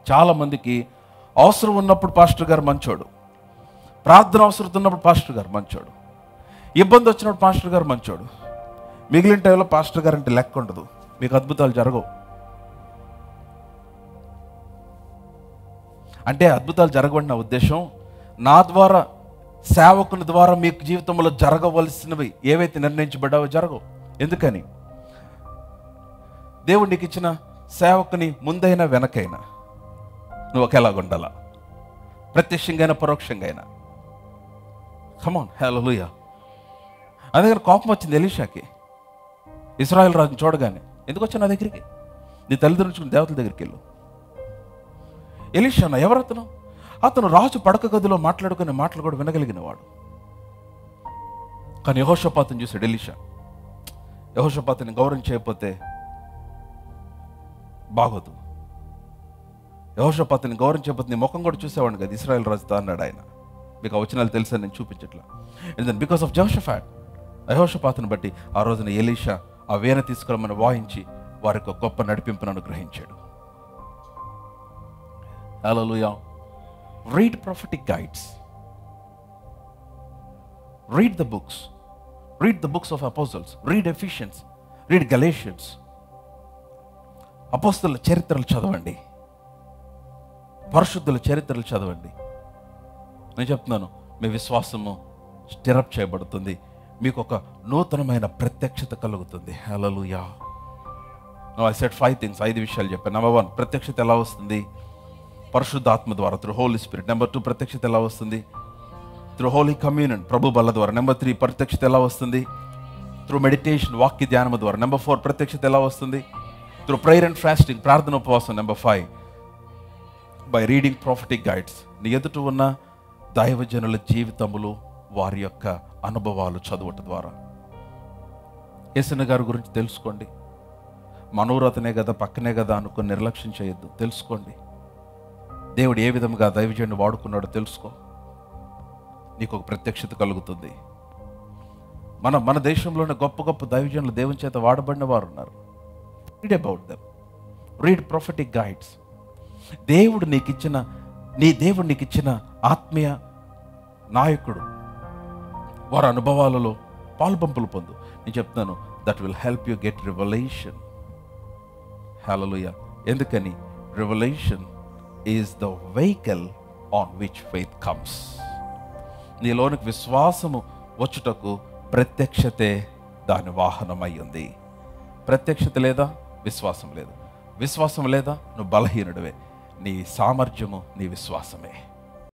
చాలా మందికి అవసరం ఉన్నప్పుడు పాస్టర్ గారు మంచోడు, ప్రార్థన అవసరం ఉన్నప్పుడు పాస్టర్ గారు మంచోడు, ఇబ్బంది వచ్చినప్పుడు పాస్టర్ గారు మంచోడు, మిగిలిన టైంలో పాస్టర్ గారు అంటే లెక్క ఉండదు, మీకు అద్భుతాలు జరగవు. అంటే అద్భుతాలు జరగబడిన ఉద్దేశం, నా ద్వారా, సేవకుని ద్వారా మీకు జీవితంలో జరగవలసినవి ఏవైతే నిర్ణయించబడ్డావో జరగవు. ఎందుకని? దేవుడు నీకు ఇచ్చిన సేవకుని ముందైనా వెనకైనా నువ్వు ఒకేలాగా ఉండాలా, ప్రత్యక్షంగా పరోక్షంగా అయినా. కమ్ ఆన్, హల్లెలూయా. అందుకని కోపం వచ్చింది ఎలీషాకి. ఇశ్రాయేలు రాజుని చూడగానే, ఎందుకు వచ్చా నా దగ్గరికి? నీ తల్లిదండ్రులు దేవతల దగ్గరికి వెళ్ళు. ఎలీషా ఎవరతను? అతను రాజు పడక గదిలో మాట్లాడుకునే మాటలు కూడా వినగలిగిన వాడు. కానీ యెహోషాపాతుని చూశాడు ఎలీషా. యెహోషాపాతుని గౌరవించకపోతే బాగోదు. యెహోషాపాతుని గౌరవించకపోతే నీ ముఖం కూడా చూసేవాడిని కదా ఇశ్రాయేల్ రాజుతో అన్నాడు ఆయన. మీకు ఆ వచనాలు తెలుసని నేను చూపించట్లా. అండ్ దెన్ బికాస్ ఆఫ్ జెహోషాపాత్, యెహోషాపాతుని బట్టి ఆ రోజున ఎలీషా ఆ వీణ తీసుకురమ్మని వాయించి వారికి ఒక గొప్ప నడిపింపును అనుగ్రహించాడు. Hallelujah. Read prophetic guides. Read the books. Read the books of apostles. Read Ephesians. Read Galatians. అపోస్తలుల చరిత్రలు చదవండి, పరిశుద్ధుల చరిత్రలు చదవండి. నేను చెప్తున్నాను, మీ విశ్వాసము స్టిరప్ చేయబడుతుంది, మీకు ఒక నూతనమైన ప్రత్యక్షత కలుగుతుంది. హల్లెలూయా. Now I said 5 things. 5 విషయాలు చెప్పాను. నెంబర్ 1, ప్రత్యక్షత ఎలా వస్తుంది? పరిశుద్ధాత్మ ద్వారా, త్రూ హోలీ స్పిరిట్. నెంబర్ 2, ప్రత్యక్షత ఎలా వస్తుంది? త్రూ హోలీ కమ్యూనియన్, ప్రభు బల్ల ద్వారా. నెంబర్ 3, ప్రత్యక్షత ఎలా వస్తుంది? త్రూ మెడిటేషన్, వాక్య ధ్యానం ద్వారా. నెంబర్ 4, ప్రత్యక్షత ఎలా వస్తుంది? త్రూ ప్రేయర్ అండ్ ఫాస్టింగ్, ప్రార్థన ఉపవాసం. Number 5, by reading prophetic guides. నీ ఎదుట ఉన్న దైవజనుల జీవితములు, వారి యొక్క అనుభవాలు చదువుట ద్వారా. యేసయ్య గారి గురించి తెలుసుకోండి. మనోరతనే కదా, పక్కనే కదా అనుకుని నిర్లక్ష్యం చేయొద్దు. తెలుసుకోండి, దేవుడు ఏ విధంగా దైవజనుడిని వాడుకున్నాడో తెలుసుకో. నీకు ఒక ప్రత్యక్షత కలుగుతుంది. మన దేశంలోనే గొప్ప గొప్ప దైవజనులు దేవుని చేత వాడబడిన వారు ఉన్నారు. Read about them. Read prophetic guides. దేవుడు నీకు ఇచ్చిన ఆత్మీయ నాయకుడు, వారి అనుభవాలలో పాలుపంపులు పొందు. నేను చెప్తున్నాను, that will help you get revelation. హల్లెలూయా. ఎందుకని? Revelation is the vehicle on which faith comes. నీలోనికి విశ్వాసము వచ్చుటకు ప్రత్యక్షతే దాని వాహనమై ఉంది. ప్రత్యక్షత లేదా విశ్వాసం లేదు, విశ్వాసం లేదా నువ్వు బలహీనుడివే. నీ సామర్థ్యము నీ విశ్వాసమే.